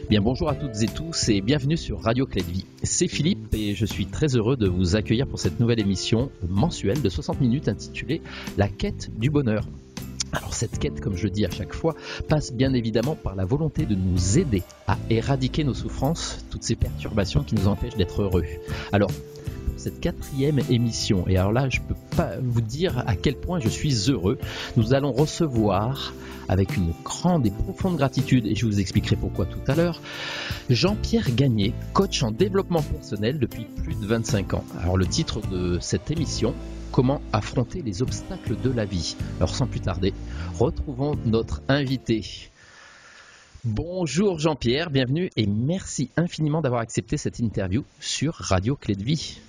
Bien, bonjour à toutes et tous et bienvenue sur Radio Clé de Vie. C'est Philippe et je suis très heureux de vous accueillir pour cette nouvelle émission mensuelle de 60 minutes intitulée La quête du bonheur. Alors cette quête, comme je le dis à chaque fois, passe bien évidemment par la volonté de nous aider à éradiquer nos souffrances, toutes ces perturbations qui nous empêchent d'être heureux. Alors, cette 4e émission, et alors là je ne peux pas vous dire à quel point je suis heureux, nous allons recevoir avec une grande et profonde gratitude, et je vous expliquerai pourquoi tout à l'heure, Jean-Pierre Gagné, coach en développement personnel depuis plus de 25 ans. Alors le titre de cette émission, comment affronter les obstacles de la vie. Alors sans plus tarder, retrouvons notre invité. Bonjour Jean-Pierre, bienvenue et merci infiniment d'avoir accepté cette interview sur Radio Clé de Vie.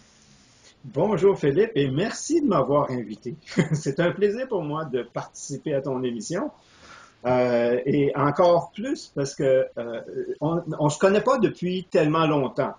Bonjour Philippe et merci de m'avoir invité. C'est un plaisir pour moi de participer à ton émission. Et encore plus parce que on se connaît pas depuis tellement longtemps.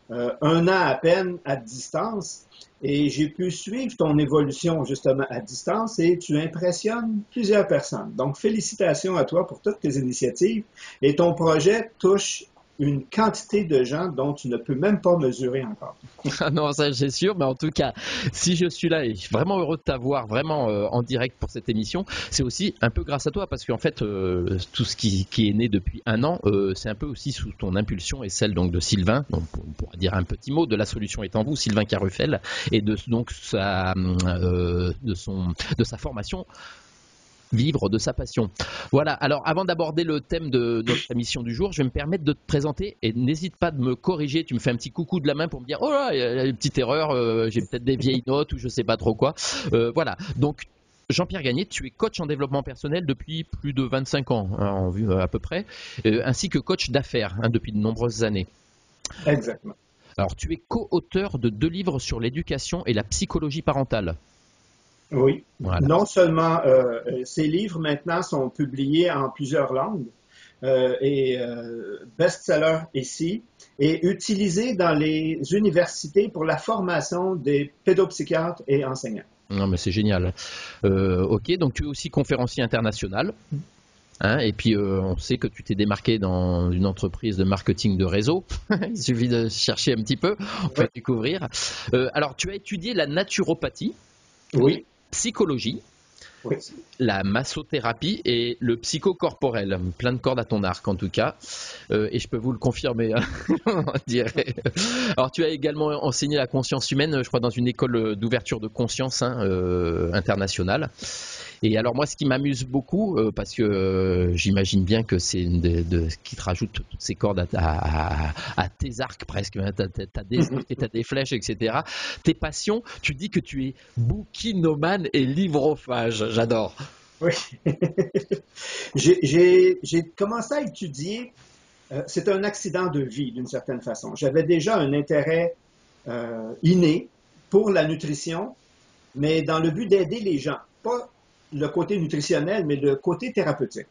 1 an à peine à distance et j'ai pu suivre ton évolution justement à distance et tu impressionnes plusieurs personnes. Donc félicitations à toi pour toutes tes initiatives et ton projet touche une quantité de gens dont tu ne peux même pas mesurer encore. Ah non, ça c'est sûr, mais en tout cas, si je suis là et je suis vraiment heureux de t'avoir vraiment en direct pour cette émission, c'est aussi un peu grâce à toi parce qu'en fait, tout ce qui est né depuis 1 an, c'est un peu aussi sous ton impulsion et celle donc de Sylvain, donc on pourra dire un petit mot de La Solution est en vous, Sylvain Carruffel, et de sa formation. Vivre de sa passion. Voilà, alors avant d'aborder le thème de notre émission du jour, je vais me permettre de te présenter et n'hésite pas de me corriger, tu me fais un petit coucou de la main pour me dire « Oh là, il y a une petite erreur, j'ai peut-être des vieilles notes ou je sais pas trop quoi. » Voilà, donc Jean-Pierre Gagné, tu es coach en développement personnel depuis plus de 25 ans, hein, à peu près, ainsi que coach d'affaires depuis de nombreuses années. Exactement. Alors tu es co-auteur de 2 livres sur l'éducation et la psychologie parentale. Oui, voilà. Non seulement ces livres maintenant sont publiés en plusieurs langues et best-seller ici et utilisés dans les universités pour la formation des pédopsychiatres et enseignants. Non mais c'est génial. Ok, donc tu es aussi conférencier international. Hein, et puis on sait que tu t'es démarqué dans une entreprise de marketing de réseau. Il suffit de chercher un petit peu, on peut découvrir. Alors tu as étudié la naturopathie. Oui. Psychologie, oui. La massothérapie et le psychocorporel. Plein de cordes à ton arc en tout cas. Et je peux vous le confirmer. On dirait. Alors tu as également enseigné la conscience humaine, je crois, dans une école d'ouverture de conscience internationale. Et alors moi, ce qui m'amuse beaucoup, parce que j'imagine bien que c'est qui te rajoute toutes ces cordes à tes arcs presque, hein, t'as des flèches, etc. Tes passions, tu dis que tu es bouquinomane et livrophage, j'adore. Oui, j'ai commencé à étudier, c'est un accident de vie d'une certaine façon. J'avais déjà un intérêt inné pour la nutrition, mais dans le but d'aider les gens, pas le côté nutritionnel, mais le côté thérapeutique.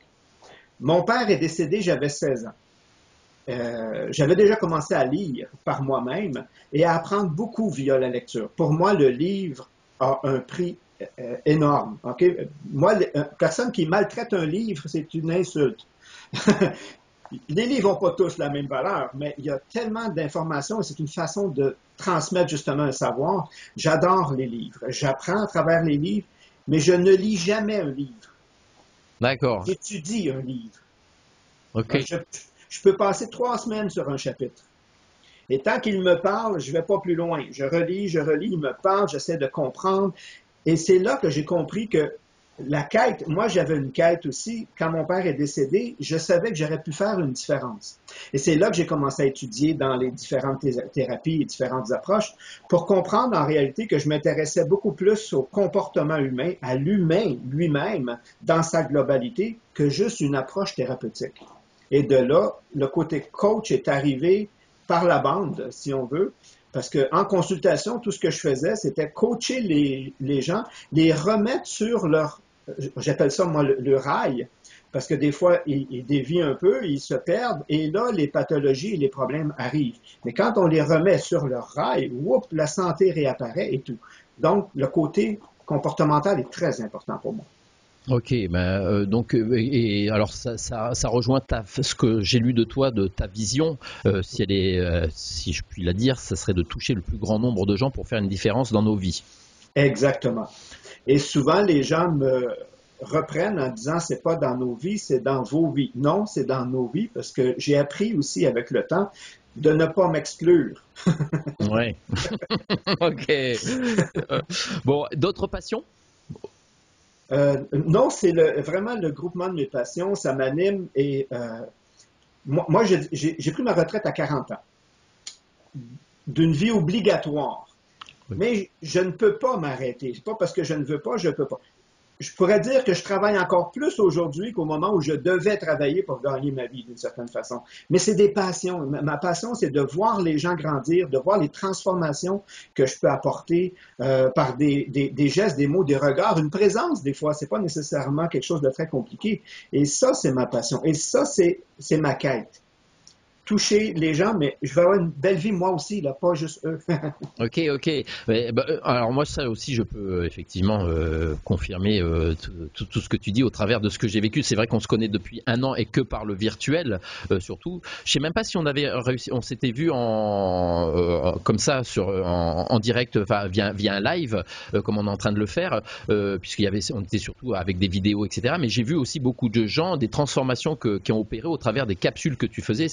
Mon père est décédé, j'avais 16 ans. J'avais déjà commencé à lire par moi-même et à apprendre beaucoup via la lecture. Pour moi, le livre a un prix énorme. Okay? Moi, une personne qui maltraite un livre, c'est une insulte. Les livres n'ont pas tous la même valeur, mais il y a tellement d'informations et c'est une façon de transmettre justement un savoir. J'adore les livres. J'apprends à travers les livres. Mais je ne lis jamais un livre. D'accord. J'étudie un livre. Okay. Je peux passer 3 semaines sur un chapitre. Et tant qu'il me parle, je ne vais pas plus loin. Je relis, il me parle, j'essaie de comprendre. Et c'est là que j'ai compris que la quête, moi j'avais une quête aussi, quand mon père est décédé, je savais que j'aurais pu faire une différence. Et c'est là que j'ai commencé à étudier dans les différentes thérapies et différentes approches pour comprendre en réalité que je m'intéressais beaucoup plus au comportement humain, à l'humain lui-même dans sa globalité que juste une approche thérapeutique. Et de là, le côté coach est arrivé par la bande, si on veut, parce qu'en consultation, tout ce que je faisais, c'était coacher les gens, les remettre sur leur, j'appelle ça moi le rail, parce que des fois, ils dévient un peu, ils se perdent, et là, les pathologies et les problèmes arrivent. Mais quand on les remet sur leur rail, whoop, la santé réapparaît et tout. Donc, le côté comportemental est très important pour moi. Ok, ben, donc et alors ça rejoint ce que j'ai lu de toi, de ta vision. Si elle est, si je puis la dire, ça serait de toucher le plus grand nombre de gens pour faire une différence dans nos vies. Exactement. Et souvent, les gens me reprennent en disant, c'est pas dans nos vies, c'est dans vos vies. Non, c'est dans nos vies parce que j'ai appris aussi avec le temps de ne pas m'exclure. Ouais. Ok. Bon, d'autres passions? Non, c'est vraiment le groupement de mes passions, ça m'anime et moi j'ai pris ma retraite à 40 ans d'une vie obligatoire. Oui. Mais je ne peux pas m'arrêter. C'est pas parce que je ne veux pas, je peux pas. Je pourrais dire que je travaille encore plus aujourd'hui qu'au moment où je devais travailler pour gagner ma vie d'une certaine façon. Mais c'est des passions. Ma passion, c'est de voir les gens grandir, de voir les transformations que je peux apporter par des gestes, des mots, des regards, une présence des fois. C'est pas nécessairement quelque chose de très compliqué. Et ça, c'est ma passion. Et ça, c'est ma quête. Toucher les gens, mais je veux avoir une belle vie moi aussi, là, pas juste eux. Ok, ok. Mais, bah, alors moi ça aussi je peux effectivement confirmer tout ce que tu dis au travers de ce que j'ai vécu. C'est vrai qu'on se connaît depuis un an et que par le virtuel surtout. Je sais même pas si on avait réussi, on s'était vu comme ça en direct, enfin, via un live comme on est en train de le faire, on était surtout avec des vidéos, etc. Mais j'ai vu aussi beaucoup de gens, des transformations qui ont opéré au travers des capsules que tu faisais.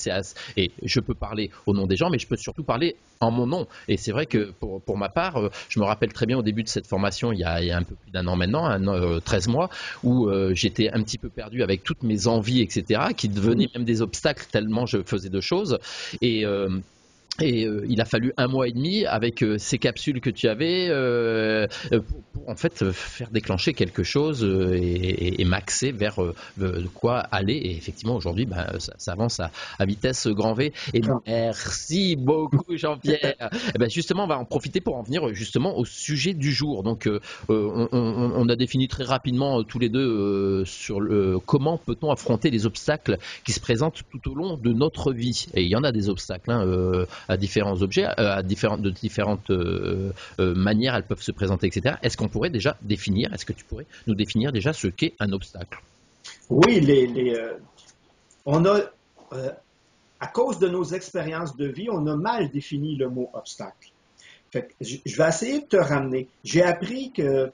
Et je peux parler au nom des gens, mais je peux surtout parler en mon nom. Et c'est vrai que pour ma part, je me rappelle très bien au début de cette formation, il y a un peu plus d'un an maintenant, 13 mois, où j'étais un petit peu perdu avec toutes mes envies, etc., qui devenaient même des obstacles tellement je faisais de choses. Et, il a fallu un mois et demi avec ces capsules que tu avais pour, en fait faire déclencher quelque chose et m'axer vers de quoi aller. Et effectivement aujourd'hui ça avance à vitesse grand V. Et merci beaucoup Jean-Pierre. Et ben justement on va en profiter pour en venir justement au sujet du jour. Donc on a défini très rapidement tous les deux sur comment peut-on affronter les obstacles qui se présentent tout au long de notre vie. Et il y en a des obstacles, hein, à différents objets, de différentes manières, elles peuvent se présenter, etc. Est-ce qu'on pourrait déjà définir, est-ce que tu pourrais nous définir déjà ce qu'est un obstacle? Oui, on a, euh, à cause de nos expériences de vie, on a mal défini le mot obstacle. Fait que je vais essayer de te ramener. J'ai appris que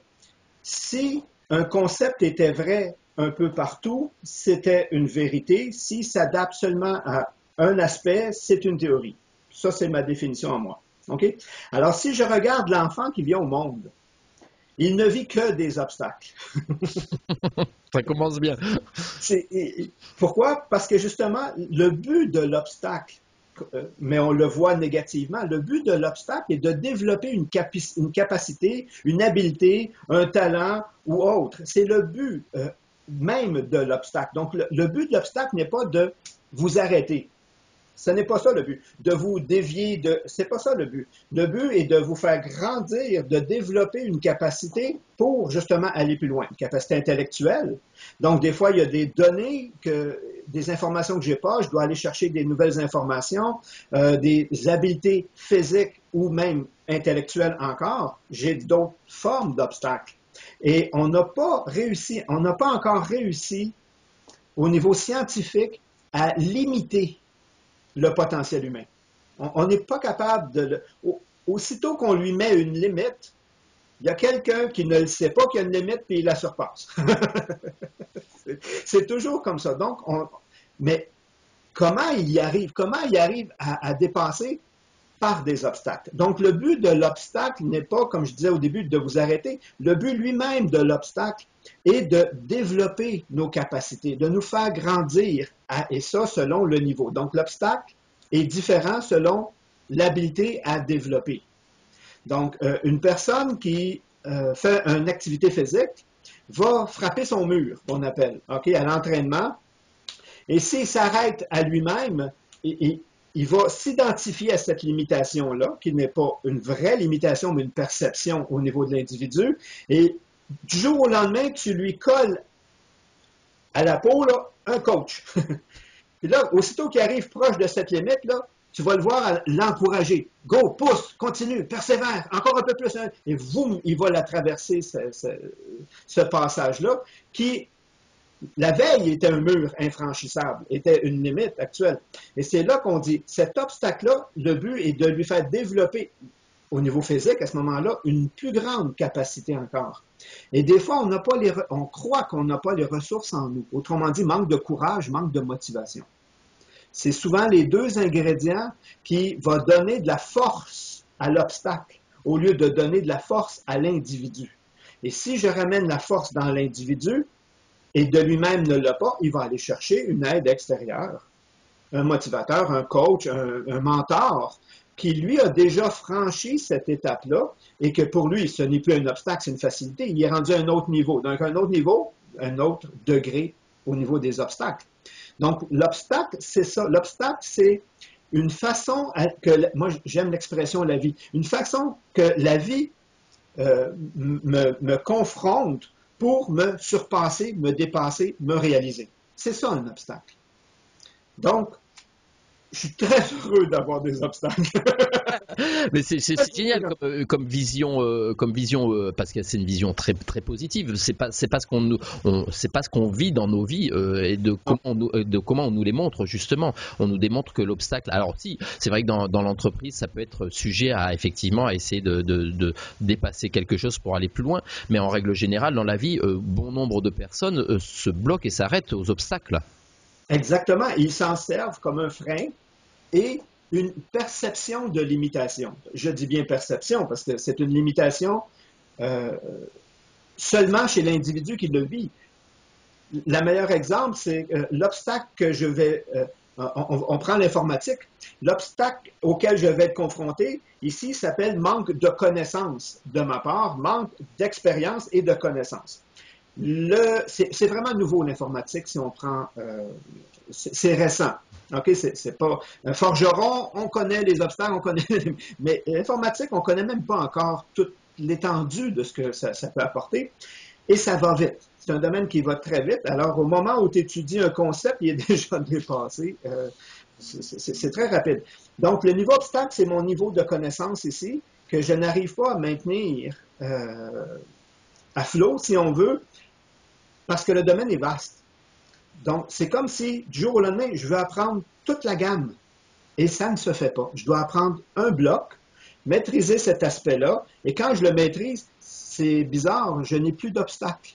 si un concept était vrai un peu partout, c'était une vérité. S'il s'adapte seulement à un aspect, c'est une théorie. Ça, c'est ma définition à moi. OK? Alors, si je regarde l'enfant qui vient au monde, il ne vit que des obstacles. Ça commence bien. Pourquoi? Parce que justement, le but de l'obstacle, mais on le voit négativement, le but de l'obstacle est de développer une capacité, une habileté, un talent ou autre. C'est le but même de l'obstacle. Donc, le but de l'obstacle n'est pas de vous arrêter. Ce n'est pas ça le but. De vous dévier c'est pas ça le but. Le but est de vous faire grandir, de développer une capacité pour justement aller plus loin. Une capacité intellectuelle. Donc, des fois, il y a des données des informations que j'ai pas, je dois aller chercher des nouvelles informations, des habiletés physiques ou même intellectuelles encore. J'ai d'autres formes d'obstacles. Et on n'a pas encore réussi au niveau scientifique à limiter le potentiel humain. On n'est pas capable aussitôt qu'on lui met une limite, il y a quelqu'un qui ne le sait pas qu'il y a une limite puis il la surpasse. C'est toujours comme ça. Donc, mais comment il y arrive? Comment il arrive à dépasser? Par des obstacles. Donc, le but de l'obstacle n'est pas, comme je disais au début, de vous arrêter. Le but lui-même de l'obstacle est de développer nos capacités, de nous faire grandir, et ça selon le niveau. Donc, l'obstacle est différent selon l'habilité à développer. Donc, une personne qui fait une activité physique va frapper son mur, qu'on appelle, okay, à l'entraînement, et s'il s'arrête à lui-même, il va s'identifier à cette limitation-là, qui n'est pas une vraie limitation, mais une perception au niveau de l'individu. Et du jour au lendemain, tu lui colles à la peau là, un coach. Puis là, aussitôt qu'il arrive proche de cette limite-là, tu vas le voir l'encourager. Go, pousse, continue, persévère, encore un peu plus. Et boum, il va la traverser, ce passage-là, qui, la veille, était un mur infranchissable, était une limite actuelle. Et c'est là qu'on dit, cet obstacle-là, le but est de lui faire développer, au niveau physique, à ce moment-là, une plus grande capacité encore. Et des fois, on croit qu'on n'a pas les ressources en nous. Autrement dit, manque de courage, manque de motivation. C'est souvent les deux ingrédients qui vont donner de la force à l'obstacle au lieu de donner de la force à l'individu. Et si je ramène la force dans l'individu et de lui-même ne l'a pas, il va aller chercher une aide extérieure, un motivateur, un coach, un mentor, qui lui a déjà franchi cette étape-là et que pour lui, ce n'est plus un obstacle, c'est une facilité. Il est rendu à un autre niveau. Donc, un autre niveau, un autre degré au niveau des obstacles. Donc, l'obstacle, c'est ça. L'obstacle, c'est une façon moi, j'aime l'expression la vie, une façon que la vie me confronte pour me surpasser, me dépasser, me réaliser. C'est ça, un obstacle. Donc, je suis très heureux d'avoir des obstacles. Mais c'est génial comme vision, parce que c'est une vision très très positive. C'est pas ce qu'on vit dans nos vies et de comment on nous les montre justement. On nous démontre que l'obstacle. Alors si, c'est vrai que dans l'entreprise, ça peut être sujet à effectivement à essayer de dépasser quelque chose pour aller plus loin. Mais en règle générale, dans la vie, bon nombre de personnes se bloquent et s'arrêtent aux obstacles. Exactement. Ils s'en servent comme un frein et une perception de limitation. Je dis bien perception parce que c'est une limitation seulement chez l'individu qui le vit. Le meilleur exemple, c'est l'obstacle que je vais... on prend l'informatique. L'obstacle auquel je vais être confronté, ici, s'appelle manque de connaissances de ma part, manque d'expérience et de connaissances. C'est vraiment nouveau l'informatique si on prend... c'est récent. OK, c'est pas un forgeron, on connaît les obstacles, on connaît, mais l'informatique, on connaît même pas encore toute l'étendue de ce que ça peut apporter, et ça va vite. C'est un domaine qui va très vite. Alors, au moment où tu étudies un concept, il est déjà dépassé. C'est très rapide. Donc, le niveau obstacle, c'est mon niveau de connaissance ici, que je n'arrive pas à maintenir à flot, si on veut, parce que le domaine est vaste. Donc, c'est comme si, du jour au lendemain, je veux apprendre toute la gamme. Et ça ne se fait pas. Je dois apprendre un bloc, maîtriser cet aspect-là, et quand je le maîtrise, c'est bizarre, je n'ai plus d'obstacle.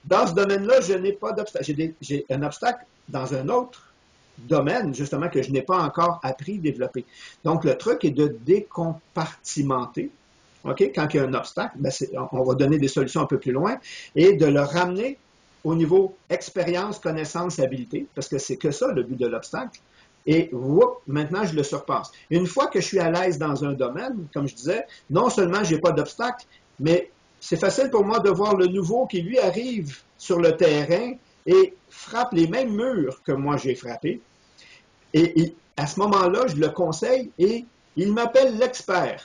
Dans ce domaine-là, je n'ai pas d'obstacle. J'ai un obstacle dans un autre domaine, justement, que je n'ai pas encore appris, développé. Donc, le truc est de décompartimenter. Okay? Quand il y a un obstacle, ben on va donner des solutions un peu plus loin, et de le ramener au niveau expérience, connaissance, habileté, parce que c'est que ça le but de l'obstacle. Et maintenant, je le surpasse. Une fois que je suis à l'aise dans un domaine, comme je disais, non seulement je n'ai pas d'obstacle, mais c'est facile pour moi de voir le nouveau qui, lui, arrive sur le terrain et frappe les mêmes murs que moi j'ai frappés. Et à ce moment-là, je le conseille et il m'appelle l'expert.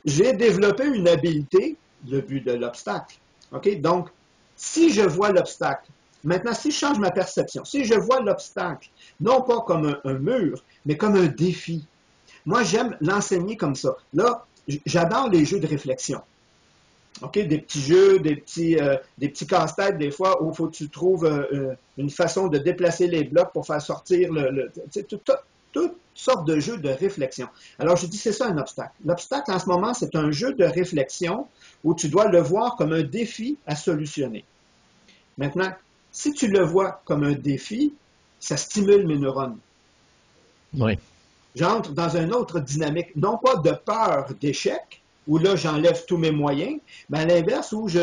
J'ai développé une habileté, le but de l'obstacle. OK? Donc, si je vois l'obstacle, maintenant, si je change ma perception, si je vois l'obstacle, non pas comme un mur, mais comme un défi, moi, j'aime l'enseigner comme ça. Là, j'adore les jeux de réflexion. OK? Des petits jeux, des petits casse-têtes, des fois, où il faut que tu trouves une façon de déplacer les blocs pour faire sortir toutes sortes de jeux de réflexion. Alors, je dis, c'est ça un obstacle. L'obstacle, en ce moment, c'est un jeu de réflexion où tu dois le voir comme un défi à solutionner. Maintenant, si tu le vois comme un défi, ça stimule mes neurones. Oui. J'entre dans une autre dynamique, non pas de peur d'échec, où là, j'enlève tous mes moyens, mais à l'inverse, où je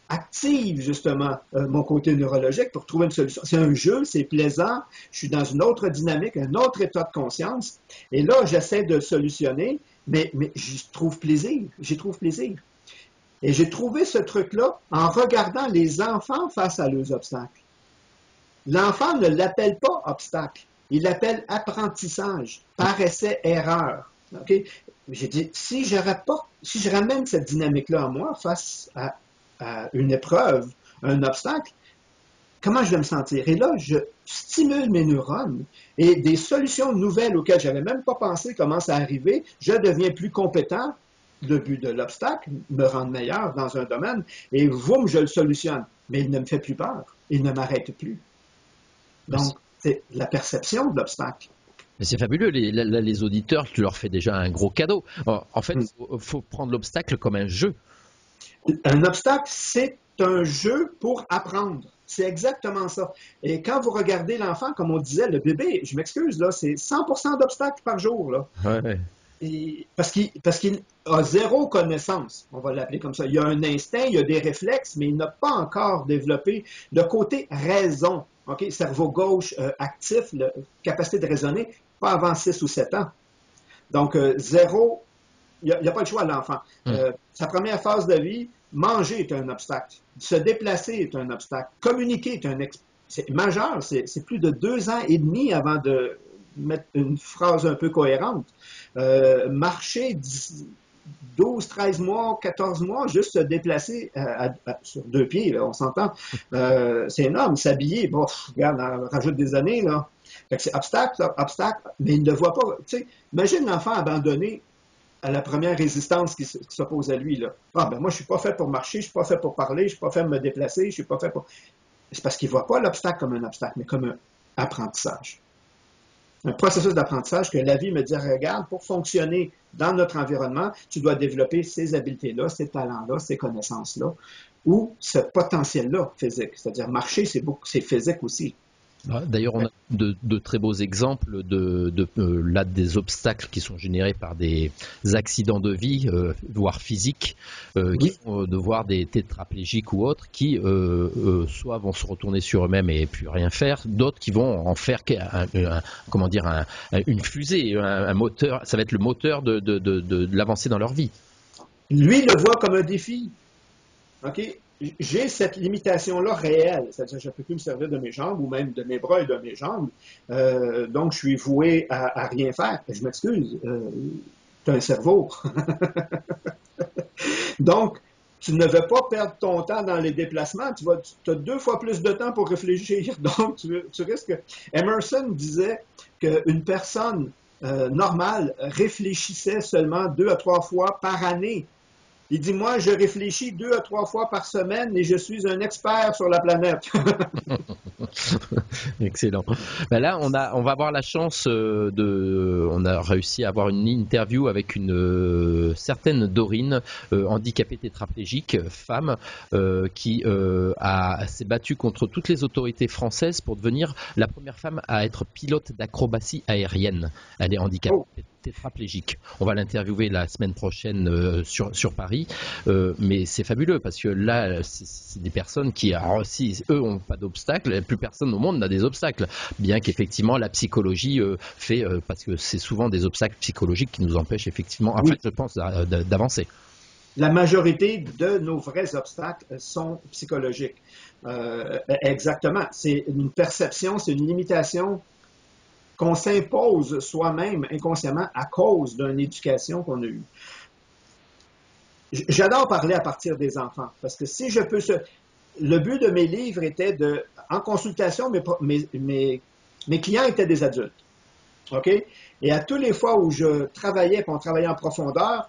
active justement mon côté neurologique pour trouver une solution. C'est un jeu, c'est plaisant, je suis dans une autre dynamique, un autre état de conscience, et là, j'essaie de le solutionner, mais j'y trouve plaisir, j'y trouve plaisir. Et j'ai trouvé ce truc-là en regardant les enfants face à leurs obstacles. L'enfant ne l'appelle pas obstacle, il l'appelle apprentissage, par essai-erreur. Okay? J'ai dit, si je ramène cette dynamique-là en moi face à une épreuve, un obstacle, comment je vais me sentir? Et là, je stimule mes neurones et des solutions nouvelles auxquelles je n'avais même pas pensé commencent à arriver. Je deviens plus compétent. Le but de l'obstacle, me rendre meilleur dans un domaine, et boum, je le solutionne. Mais il ne me fait plus peur. Il ne m'arrête plus. Donc, c'est la perception de l'obstacle. Mais c'est fabuleux, les auditeurs, tu leur fais déjà un gros cadeau. En fait, il faut prendre l'obstacle comme un jeu. Un obstacle, c'est un jeu pour apprendre. C'est exactement ça. Et quand vous regardez l'enfant, comme on disait, le bébé, je m'excuse, là, c'est 100% d'obstacles par jour. Là. Ouais. Et parce qu'il a zéro connaissance, on va l'appeler comme ça. Il a un instinct, il a des réflexes, mais il n'a pas encore développé le côté raison. Okay? Cerveau gauche actif, capacité de raisonner, pas avant 6 ou 7 ans. Donc, zéro, il n'y a pas le choix à l'enfant. Sa première phase de vie, manger est un obstacle. Se déplacer est un obstacle. Communiquer est c'est majeur. C'est plus de 2 ans et demi avant de mettre une phrase un peu cohérente. Marcher 12, 13 mois, 14 mois, juste se déplacer sur 2 pieds, là, on s'entend. C'est énorme. S'habiller, bon, regarde, on rajoute des années, là. Fait que c'est obstacle, mais il ne le voit pas. Tu sais, imagine l'enfant abandonné à la première résistance qui s'oppose à lui, là. Ah, ben moi, je suis pas fait pour marcher, je suis pas fait pour parler, je suis pas fait pour me déplacer, je suis pas fait pour... C'est parce qu'il voit pas l'obstacle comme un obstacle, mais comme un apprentissage. Un processus d'apprentissage que la vie me dit, regarde, pour fonctionner dans notre environnement, tu dois développer ces habiletés-là, ces talents-là, ces connaissances-là, ou ce potentiel-là physique. C'est-à-dire, marcher, c'est physique aussi. D'ailleurs, on a de très beaux exemples là, des obstacles qui sont générés par des accidents de vie, voire physiques, qui vont devoir des tétraplégiques ou autres, qui soit vont se retourner sur eux-mêmes et plus rien faire, d'autres qui vont en faire une fusée, un moteur. Ça va être le moteur de l'avancée dans leur vie. Lui le voit comme un défi. OK? J'ai cette limitation-là réelle, c'est-à-dire que je ne peux plus me servir de mes jambes ou même de mes bras et de mes jambes, donc je suis voué à rien faire. Je m'excuse, tu as un cerveau. Donc, tu ne veux pas perdre ton temps dans les déplacements, tu as 2 fois plus de temps pour réfléchir, donc tu risques... Emerson disait qu'une personne normale réfléchissait seulement 2 à 3 fois par année. Il dit, moi, je réfléchis 2 à 3 fois par semaine et je suis un expert sur la planète. Excellent. Ben là, on va avoir la chance on a réussi à avoir une interview avec une certaine Dorine, handicapée tétraplégique, femme, qui s'est battue contre toutes les autorités françaises pour devenir la première femme à être pilote d'acrobatie aérienne. Elle est handicapée. Tétraplégique. On va l'interviewer la semaine prochaine sur Paris, mais c'est fabuleux parce que là, c'est des personnes qui, alors si eux n'ont pas d'obstacles, plus personne au monde n'a des obstacles, bien qu'effectivement la psychologie fait, parce que c'est souvent des obstacles psychologiques qui nous empêchent effectivement, en fait, je pense, d'avancer. La majorité de nos vrais obstacles sont psychologiques. Exactement. C'est une perception, c'est une limitation qu'on s'impose soi-même inconsciemment à cause d'une éducation qu'on a eue. J'adore parler à partir des enfants, parce que si je peux... Le but de mes livres était en consultation, mes clients étaient des adultes. OK? Et à toutes les fois où je travaillais, puis on travaillait en profondeur,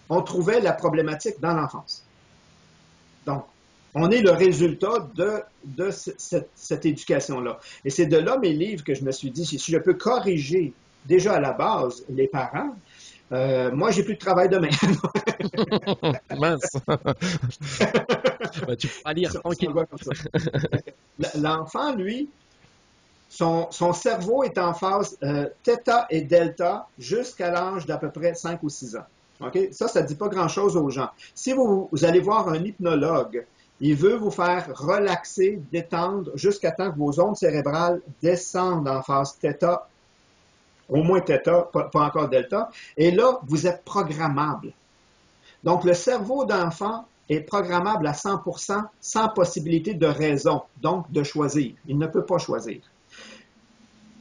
on trouvait la problématique dans l'enfance. Donc, on est le résultat de cette éducation-là. Et c'est de là mes livres que je me suis dit, si je peux corriger déjà à la base les parents, moi, j'ai plus de travail demain. Mince. Tu pourras lire tranquillement. L'enfant, lui, son cerveau est en phase θ et delta jusqu'à l'âge d'à peu près 5 ou 6 ans. Okay? Ça ne dit pas grand-chose aux gens. Si vous allez voir un hypnologue, il veut vous faire relaxer, détendre, jusqu'à temps que vos ondes cérébrales descendent en phase θ, au moins θ, pas encore delta, et là, vous êtes programmable. Donc, le cerveau d'enfant est programmable à 100% sans possibilité de raison, donc de choisir. Il ne peut pas choisir.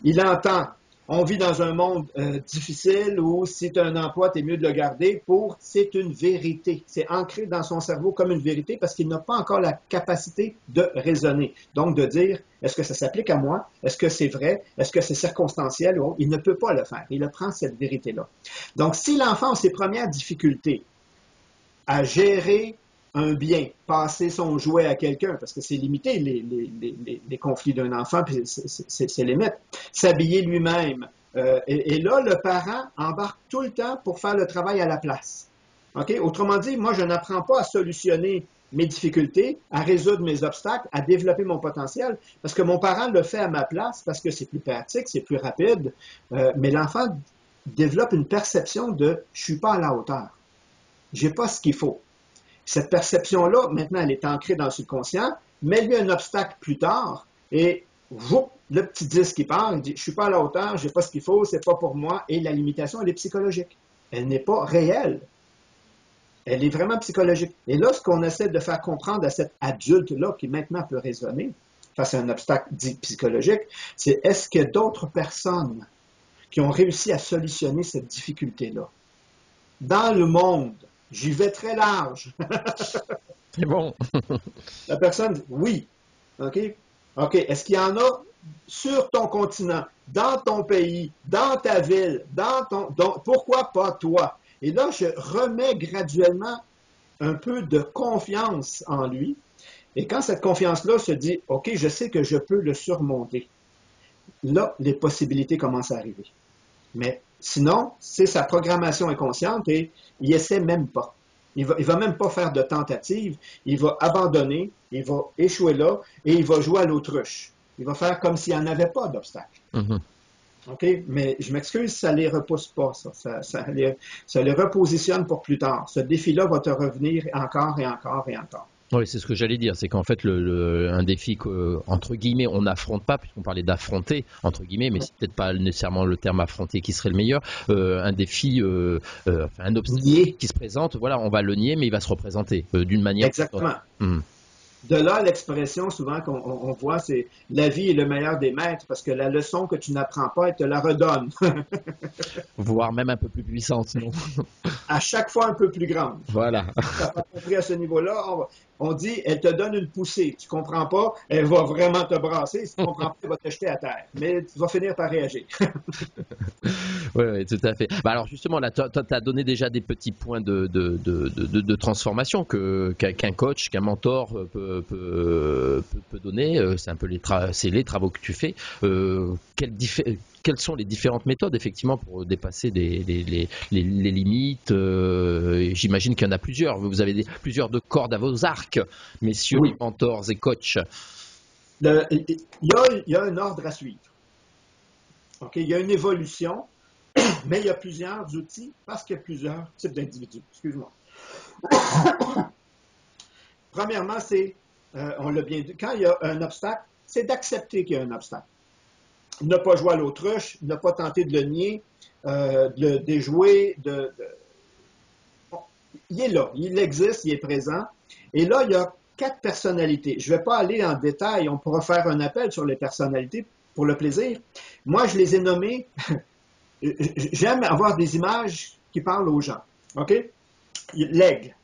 Il entend On vit dans un monde difficile où si tu as un emploi, tu es mieux de le garder c'est une vérité. C'est ancré dans son cerveau comme une vérité parce qu'il n'a pas encore la capacité de raisonner. Donc, de dire, est-ce que ça s'applique à moi? Est-ce que c'est vrai? Est-ce que c'est circonstanciel? Il ne peut pas le faire. Il prend cette vérité-là. Donc, si l'enfant a ses premières difficultés à gérer un bien, passer son jouet à quelqu'un, parce que c'est limité les conflits d'un enfant, puis c'est limite. S'habiller lui-même. Et là, le parent embarque tout le temps pour faire le travail à la place. Okay? Autrement dit, moi, je n'apprends pas à solutionner mes difficultés, à résoudre mes obstacles, à développer mon potentiel, parce que mon parent le fait à ma place, parce que c'est plus pratique, c'est plus rapide, mais l'enfant développe une perception de « je suis pas à la hauteur, j'ai pas ce qu'il faut ». Cette perception-là, maintenant, elle est ancrée dans le subconscient, mets-lui un obstacle plus tard et le petit disque qui part, il dit « je suis pas à la hauteur, j'ai pas ce qu'il faut, c'est pas pour moi » et la limitation, elle est psychologique. Elle n'est pas réelle. Elle est vraiment psychologique. Et là, ce qu'on essaie de faire comprendre à cet adulte-là, qui maintenant peut raisonner face à un obstacle dit psychologique, c'est est-ce qu'il y a d'autres personnes qui ont réussi à solutionner cette difficulté-là? Dans le monde, j'y vais très large. C'est bon. La personne dit oui. OK? OK. Est-ce qu'il y en a sur ton continent, dans ton pays, dans ta ville, pourquoi pas toi? Et là, je remets graduellement un peu de confiance en lui. Et quand cette confiance-là se dit, OK, je sais que je peux le surmonter, là, les possibilités commencent à arriver. Mais sinon, c'est sa programmation inconsciente et il essaie même pas. Il va même pas faire de tentative. Il va abandonner, il va échouer là et il va jouer à l'autruche. Il va faire comme s'il n'y en avait pas d'obstacle. Mm-hmm. OK? Mais je m'excuse, ça ne les repousse pas, ça. Ça les repositionne pour plus tard. Ce défi-là va te revenir encore et encore et encore. Oui, c'est ce que j'allais dire, c'est qu'en fait, un défi entre guillemets, on n'affronte pas, puisqu'on parlait d'affronter, entre guillemets, mais c'est peut-être pas nécessairement le terme affronter qui serait le meilleur, un défi, un obstacle qui se présente, voilà, on va le nier, mais il va se représenter d'une manière. Exactement. De là, l'expression souvent qu'on voit, c'est « la vie est le meilleur des maîtres » parce que la leçon que tu n'apprends pas, elle te la redonne. Voire même un peu plus puissante, non? À chaque fois un peu plus grande. Voilà. Si tu n'as pas compris à ce niveau-là, on dit « elle te donne une poussée ». Tu ne comprends pas, elle va vraiment te brasser. Si tu ne comprends pas, elle va te jeter à terre. Mais tu vas finir par réagir. Oui, tout à fait. Bah alors justement, là, tu as donné déjà des petits points de transformation qu'un coach, qu'un mentor peut donner. C'est un peu les travaux que tu fais. Quelles sont les différentes méthodes effectivement pour dépasser les limites? J'imagine qu'il y en a plusieurs. Vous avez plusieurs de cordes à vos arcs, messieurs les mentors et coachs. Il y a un ordre à suivre. Okay? Il y a une évolution, mais il y a plusieurs outils parce qu'il y a plusieurs types d'individus. Excuse-moi. Premièrement, on l'a bien dit, quand il y a un obstacle, c'est d'accepter qu'il y a un obstacle. Ne pas jouer à l'autruche, ne pas tenter de le nier, de le déjouer. Il est là, il existe, il est présent. Et là, il y a 4 personnalités. Je ne vais pas aller en détail, on pourra faire un appel sur les personnalités pour le plaisir. Moi, je les ai nommées. J'aime avoir des images qui parlent aux gens. OK? L'aigle.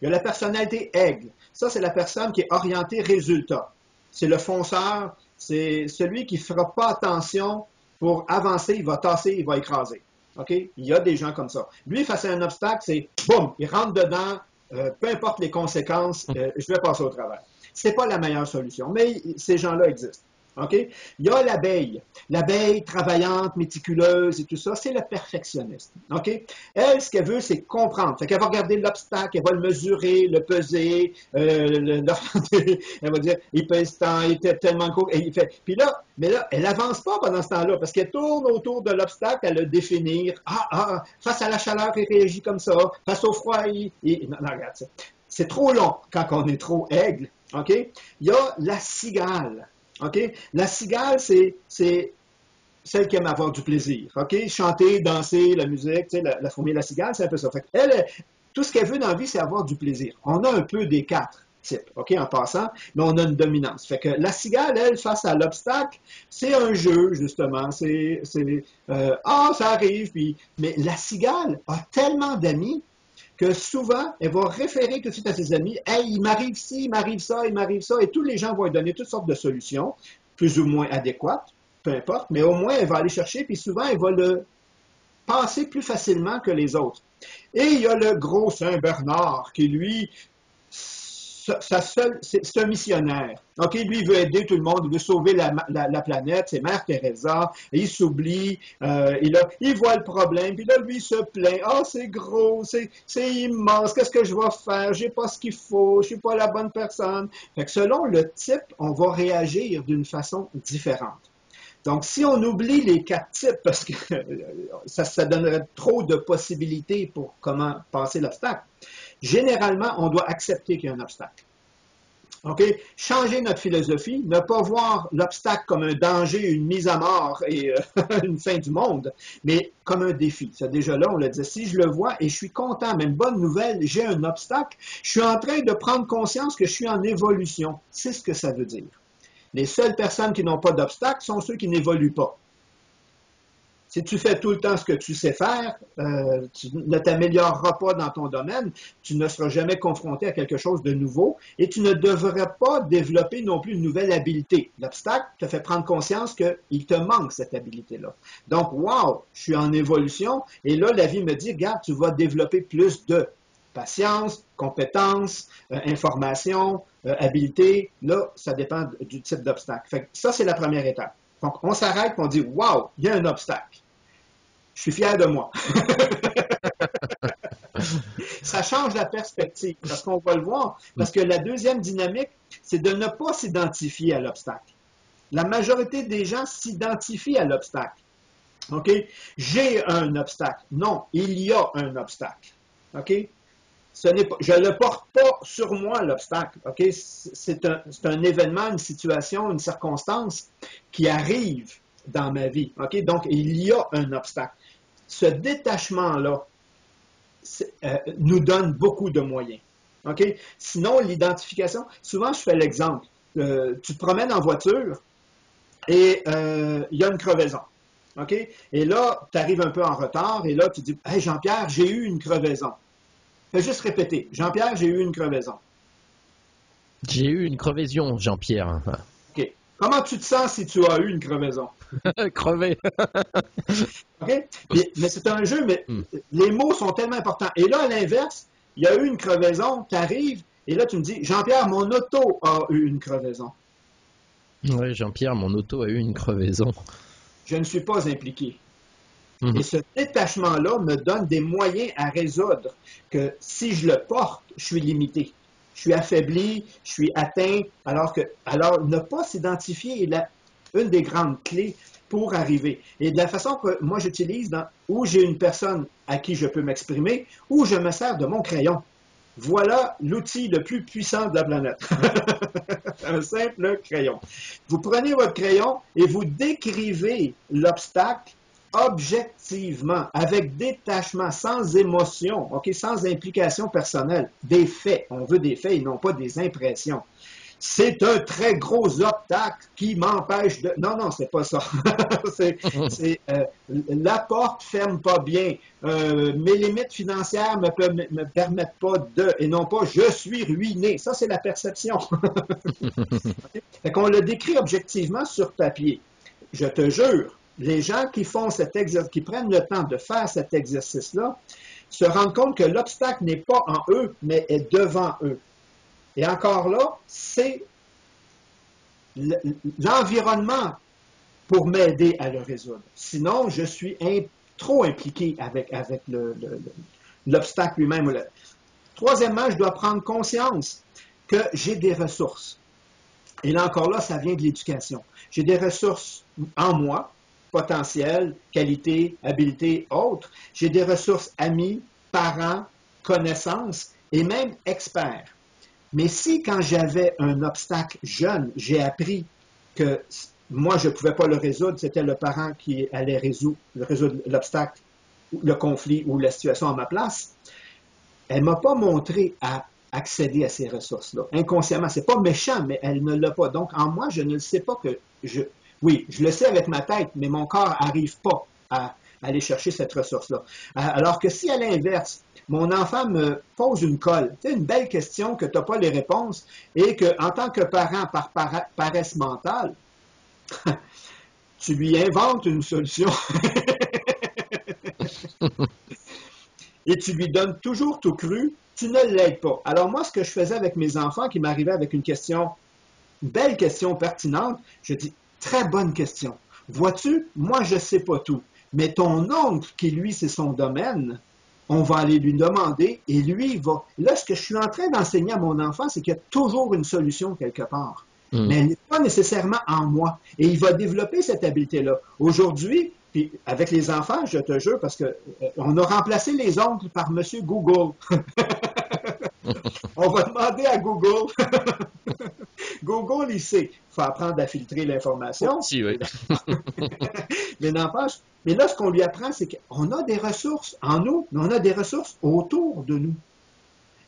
Il y a la personnalité aigle. Ça, c'est la personne qui est orientée résultat. C'est le fonceur, c'est celui qui ne fera pas attention pour avancer, il va tasser, il va écraser. OK? Il y a des gens comme ça. Lui, face à un obstacle, c'est boum, il rentre dedans, peu importe les conséquences, je vais passer au travers. Ce n'est pas la meilleure solution, mais ces gens-là existent. OK? Il y a l'abeille travaillante, méticuleuse et tout ça, c'est le perfectionniste. OK? Elle, ce qu'elle veut, c'est comprendre. Fait qu'elle va regarder l'obstacle, elle va le mesurer, le peser, elle va dire, il pèse tant, il était tellement court, et il fait. Puis là, mais là, elle n'avance pas pendant ce temps-là, parce qu'elle tourne autour de l'obstacle à le définir. Face à la chaleur, il réagit comme ça. Face au froid, non, regarde ça. C'est trop long quand on est trop aigle. OK? Il y a la cigale. OK? La cigale, c'est celle qui aime avoir du plaisir. OK? Chanter, danser, la musique, tu sais, la fourmi et la cigale, c'est un peu ça. Fait elle, tout ce qu'elle veut dans la vie, c'est avoir du plaisir. On a un peu des 4. type, OK, en passant, mais on a une dominance. Fait que la cigale, elle, face à l'obstacle, c'est un jeu, justement. Ça arrive, puis... Mais la cigale a tellement d'amis que souvent, elle va référer tout de suite à ses amis. Hey, il m'arrive ci, il m'arrive ça, il m'arrive ça, et tous les gens vont lui donner toutes sortes de solutions, plus ou moins adéquates, peu importe, mais au moins, elle va aller chercher, puis souvent, elle va le passer plus facilement que les autres. Et il y a le gros Saint-Bernard qui, lui, c'est un missionnaire. OK, lui, il veut aider tout le monde, il veut sauver la planète, c'est Mère Teresa, il s'oublie, il voit le problème, puis là, lui, il se plaint. Ah, c'est gros, c'est immense, qu'est-ce que je vais faire? J'ai pas ce qu'il faut, je suis pas la bonne personne. Fait que selon le type, on va réagir d'une façon différente. Donc, si on oublie les 4 types, parce que ça donnerait trop de possibilités pour comment passer l'obstacle, généralement, on doit accepter qu'il y a un obstacle. OK? Changer notre philosophie, ne pas voir l'obstacle comme un danger, une mise à mort et une fin du monde, mais comme un défi. Ça, déjà là, on le dit, si je le vois et je suis content, même bonne nouvelle, j'ai un obstacle, je suis en train de prendre conscience que je suis en évolution. C'est ce que ça veut dire. Les seules personnes qui n'ont pas d'obstacle sont ceux qui n'évoluent pas. Si tu fais tout le temps ce que tu sais faire, tu ne t'amélioreras pas dans ton domaine, tu ne seras jamais confronté à quelque chose de nouveau et tu ne devrais pas développer non plus une nouvelle habileté. L'obstacle te fait prendre conscience qu'il te manque cette habilité-là. Donc, wow, je suis en évolution et là, la vie me dit, regarde, tu vas développer plus de patience, compétences, information, habileté. Là, ça dépend du type d'obstacle. Fait que ça, c'est la première étape. Donc, on s'arrête et on dit, wow, il y a un obstacle. Je suis fier de moi. Ça change la perspective, parce qu'on va le voir. Parce que la deuxième dynamique, c'est de ne pas s'identifier à l'obstacle. La majorité des gens s'identifient à l'obstacle. OK? J'ai un obstacle. Non, il y a un obstacle. OK? Je ne le porte pas sur moi, l'obstacle. OK? C'est un événement, une situation, une circonstance qui arrive dans ma vie. OK? Donc, il y a un obstacle. Ce détachement-là nous donne beaucoup de moyens. OK? Sinon, l'identification, souvent, je fais l'exemple. Tu te promènes en voiture et il y a une crevaison. OK? Et là, tu arrives un peu en retard et là, tu dis, hey, Jean-Pierre, j'ai eu une crevaison. Fais juste répéter. Jean-Pierre, j'ai eu une crevaison. J'ai eu une crevaison, Jean-Pierre. OK. Comment tu te sens si tu as eu une crevaison? Crevé. OK? Mais c'est un jeu, mais les mots sont tellement importants. Et là, à l'inverse, il y a eu une crevaison, tu arrives, et là, tu me dis, Jean-Pierre, mon auto a eu une crevaison. Oui, Jean-Pierre, mon auto a eu une crevaison. Je ne suis pas impliqué. Et ce détachement-là me donne des moyens à résoudre que si je le porte, je suis limité. Je suis affaibli, je suis atteint. Alors, ne pas s'identifier est une des grandes clés pour arriver. Et de la façon que moi j'utilise, où j'ai une personne à qui je peux m'exprimer, où je me sers de mon crayon. Voilà l'outil le plus puissant de la planète. Un simple crayon. Vous prenez votre crayon et vous décrivez l'obstacle objectivement, avec détachement, sans émotion, okay, sans implication personnelle. Des faits. On veut des faits et non pas des impressions. C'est un très gros obstacle qui m'empêche de... Non, c'est pas ça. La porte ferme pas bien. Mes limites financières me permettent pas de... Et non pas je suis ruiné. Ça, c'est la perception. Fait qu'on le décrit objectivement sur papier. Je te jure, les gens qui font qui prennent le temps de faire cet exercice-là se rendent compte que l'obstacle n'est pas en eux, mais est devant eux. Et encore là, c'est l'environnement pour m'aider à le résoudre. Sinon, je suis trop impliqué avec l'obstacle lui-même. Troisièmement, je dois prendre conscience que j'ai des ressources. Et là encore là, ça vient de l'éducation. J'ai des ressources en moi, potentiel, qualité, habileté, autres. J'ai des ressources amis, parents, connaissances et même experts. Mais si, quand j'avais un obstacle jeune, j'ai appris que moi, je ne pouvais pas le résoudre, c'était le parent qui allait résoudre l'obstacle, le conflit ou la situation à ma place, elle ne m'a pas montré à accéder à ces ressources-là. Inconsciemment, c'est pas méchant, mais elle ne l'a pas. Donc, en moi, je ne le sais pas que oui, je le sais avec ma tête, mais mon corps n'arrive pas à aller chercher cette ressource-là. Alors que si à l'inverse, mon enfant me pose une colle, c'est une belle question que tu n'as pas les réponses et que, en tant que parent, par paresse mentale, tu lui inventes une solution et tu lui donnes toujours tout cru, tu ne l'aides pas. Alors moi, ce que je faisais avec mes enfants qui m'arrivaient avec une question, une belle question pertinente, je dis, très bonne question. Vois-tu, moi, je ne sais pas tout. Mais ton oncle, qui lui, c'est son domaine, on va aller lui demander et lui, il va. Là, ce que je suis en train d'enseigner à mon enfant, c'est qu'il y a toujours une solution quelque part. Mais elle n'est pas nécessairement en moi. Et il va développer cette habileté-là. Aujourd'hui, puis avec les enfants, je te jure, parce que on a remplacé les oncles par Monsieur Google. On va demander à Google. Google, il sait. Il faut apprendre à filtrer l'information. Si, oui. Mais n'empêche, mais là, ce qu'on lui apprend, c'est qu'on a des ressources en nous, mais on a des ressources autour de nous.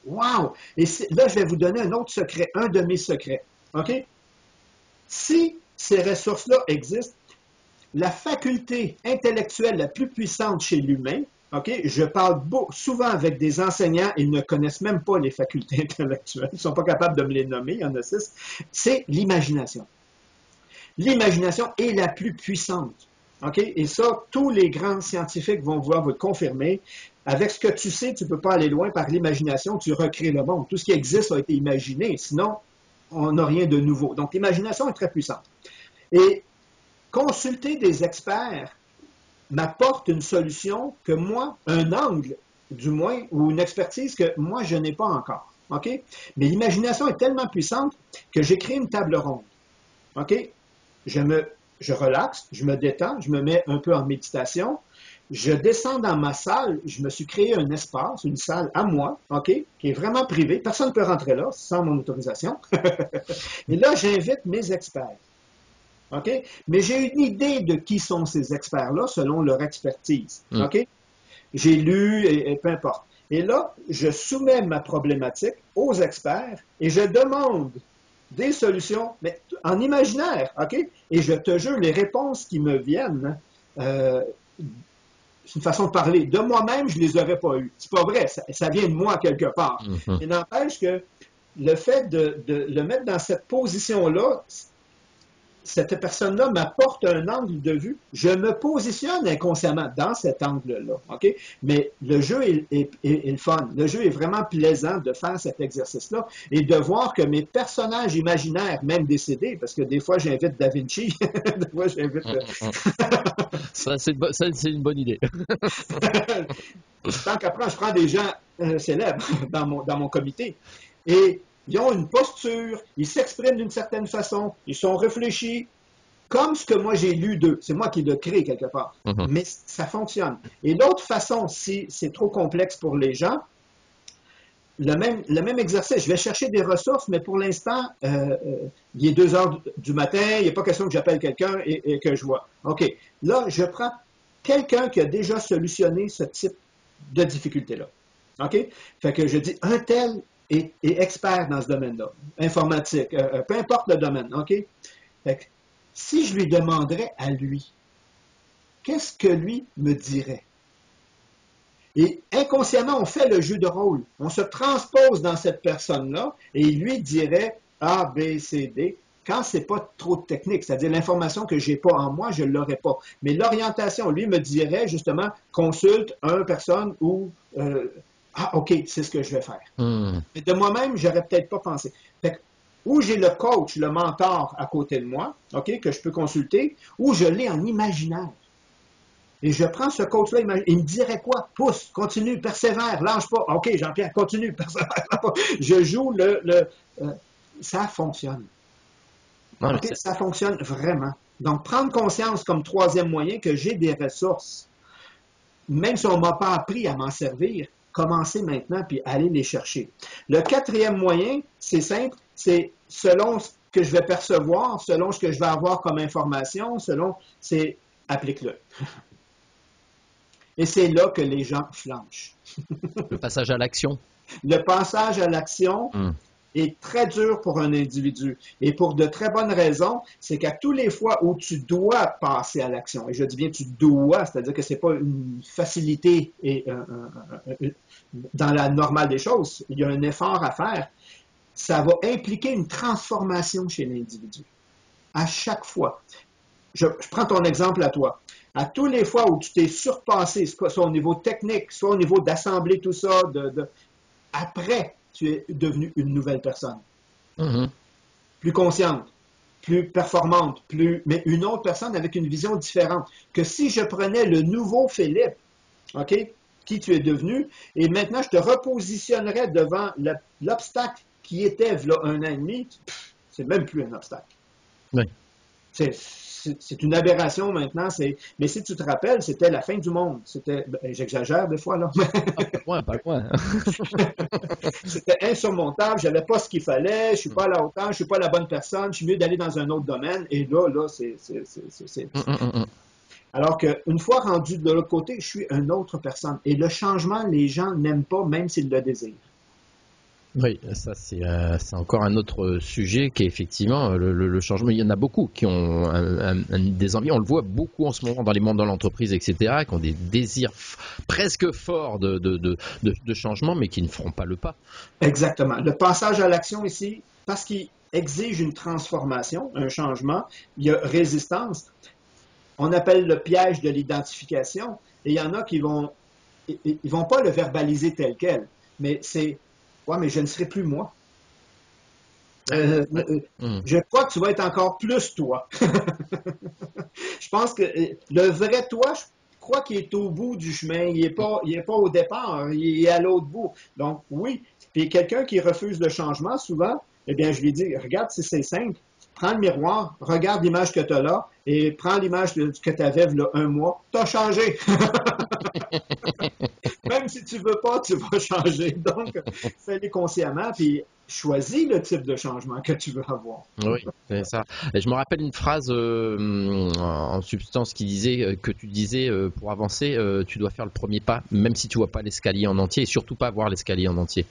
Wow! Et là, je vais vous donner un autre secret, un de mes secrets. OK? Si ces ressources-là existent, la faculté intellectuelle la plus puissante chez l'humain, OK, je parle souvent avec des enseignants, ils ne connaissent même pas les facultés intellectuelles, ils ne sont pas capables de me les nommer, il y en a 6, c'est l'imagination. L'imagination est la plus puissante. OK? Et ça, tous les grands scientifiques vont vouloir vous le confirmer. Avec ce que tu sais, tu ne peux pas aller loin par l'imagination, tu recrées le monde. Tout ce qui existe a été imaginé, sinon, on n'a rien de nouveau. Donc, l'imagination est très puissante. Et consulter des experts m'apporte une solution que moi, un angle, du moins, ou une expertise que moi, je n'ai pas encore. OK? Mais l'imagination est tellement puissante que j'ai créé une table ronde. OK? Je relaxe, je me détends, je me mets un peu en méditation. Je descends dans ma salle, je me suis créé un espace, une salle à moi, OK, qui est vraiment privée. Personne ne peut rentrer là sans mon autorisation. Et là, j'invite mes experts. OK? Mais j'ai une idée de qui sont ces experts-là selon leur expertise. OK? J'ai lu et peu importe. Et là, je soumets ma problématique aux experts et je demande des solutions, mais en imaginaire, OK? Et je te jure, les réponses qui me viennent, c'est une façon de parler. De moi-même, je ne les aurais pas eues. C'est pas vrai, ça vient de moi quelque part. Il n'empêche que le fait de le mettre dans cette position-là, cette personne-là m'apporte un angle de vue. Je me positionne inconsciemment dans cet angle-là. OK? Mais le jeu est le fun. Le jeu est vraiment plaisant de faire cet exercice-là et de voir que mes personnages imaginaires, même décédés, parce que des fois j'invite Da Vinci, des fois j'invite. Ça, c'est une bonne idée. Tant qu'après, je prends des gens célèbres dans mon comité. Et ils ont une posture, ils s'expriment d'une certaine façon, ils sont réfléchis, comme ce que moi j'ai lu d'eux. C'est moi qui l'ai créé quelque part. Mais ça fonctionne. Et l'autre façon, si c'est trop complexe pour les gens, le même exercice, je vais chercher des ressources, mais pour l'instant, il est 2 heures du matin, il n'est pas question que j'appelle quelqu'un et que je vois. OK, là, je prends quelqu'un qui a déjà solutionné ce type de difficulté-là. OK? Fait que je dis, un tel est expert dans ce domaine-là, informatique, peu importe le domaine. OK? Fait que si je lui demanderais à lui, qu'est-ce que lui me dirait? Et inconsciemment, on fait le jeu de rôle. On se transpose dans cette personne-là et il lui dirait A, B, C, D quand c'est pas trop technique. C'est-à-dire l'information que j'ai pas en moi, je l'aurais pas. Mais l'orientation, lui me dirait justement consulte une personne ou ah, OK, c'est ce que je vais faire. Mais de moi-même, j'aurais peut-être pas pensé. Fait que, ou j'ai le coach, le mentor à côté de moi, OK, que je peux consulter, ou je l'ai en imaginaire. Et je prends ce coach-là, il me dirait quoi? Pousse, continue, persévère, lâche pas. OK, Jean-Pierre, continue, persévère. Je joue ça fonctionne. OK, ça fonctionne vraiment. Donc, prendre conscience comme troisième moyen que j'ai des ressources, même si on ne m'a pas appris à m'en servir, commencer maintenant puis aller les chercher. Le quatrième moyen, c'est simple, c'est selon ce que je vais percevoir, selon ce que je vais avoir comme information, c'est applique-le. Et c'est là que les gens flanchent. Le passage à l'action. le passage à l'action est très dur pour un individu. Et pour de très bonnes raisons, c'est qu'à tous les fois où tu dois passer à l'action, et je dis bien tu dois, c'est-à-dire que c'est pas une facilité dans la normale des choses, il y a un effort à faire, ça va impliquer une transformation chez l'individu. À chaque fois. Je prends ton exemple à toi. À tous les fois où tu t'es surpassé, soit au niveau technique, soit au niveau d'assembler tout ça, après, tu es devenu une nouvelle personne. Plus consciente, plus performante, mais une autre personne avec une vision différente. Que si je prenais le nouveau Philippe, OK, qui tu es devenu, et maintenant je te repositionnerais devant l'obstacle qui était là un an et demi, c'est même plus un obstacle. Oui. C'est une aberration maintenant. Mais si tu te rappelles, c'était la fin du monde. J'exagère des fois, là. Pas loin. C'était insurmontable. Je n'avais pas ce qu'il fallait. Je ne suis pas à la hauteur. Je ne suis pas la bonne personne. Je suis mieux d'aller dans un autre domaine. Et là, c'est... Alors qu'une fois rendu de l'autre côté, je suis une autre personne. Et le changement, les gens n'aiment pas, même s'ils le désirent. Oui, ça c'est encore un autre sujet qui est effectivement le changement. Il y en a beaucoup qui ont des envies. On le voit beaucoup en ce moment dans les mondes de l'entreprise, etc., qui ont des désirs presque forts de changement, mais qui ne feront pas le pas. Exactement. Le passage à l'action ici, parce qu'il exige une transformation, un changement, il y a résistance. On appelle le piège de l'identification. Et il y en a qui vont pas le verbaliser tel quel, mais c'est ouais, mais je ne serai plus moi. Je crois que tu vas être encore plus toi. Je pense que le vrai toi, je crois qu'il est au bout du chemin. Il n'est pas au départ, il est à l'autre bout. Donc, oui. Puis quelqu'un qui refuse le changement, souvent, eh bien, je lui dis, regarde, si c'est simple, prends le miroir, regarde l'image que tu as là et prends l'image que tu avais là un mois. Tu as changé. Même si tu veux pas, tu vas changer. Donc, fais-le consciemment, puis choisis le type de changement que tu veux avoir. Oui, c'est ça. Et je me rappelle une phrase en substance qui disait que tu disais pour avancer, tu dois faire le premier pas, même si tu vois pas l'escalier en entier, et surtout pas voir l'escalier en entier.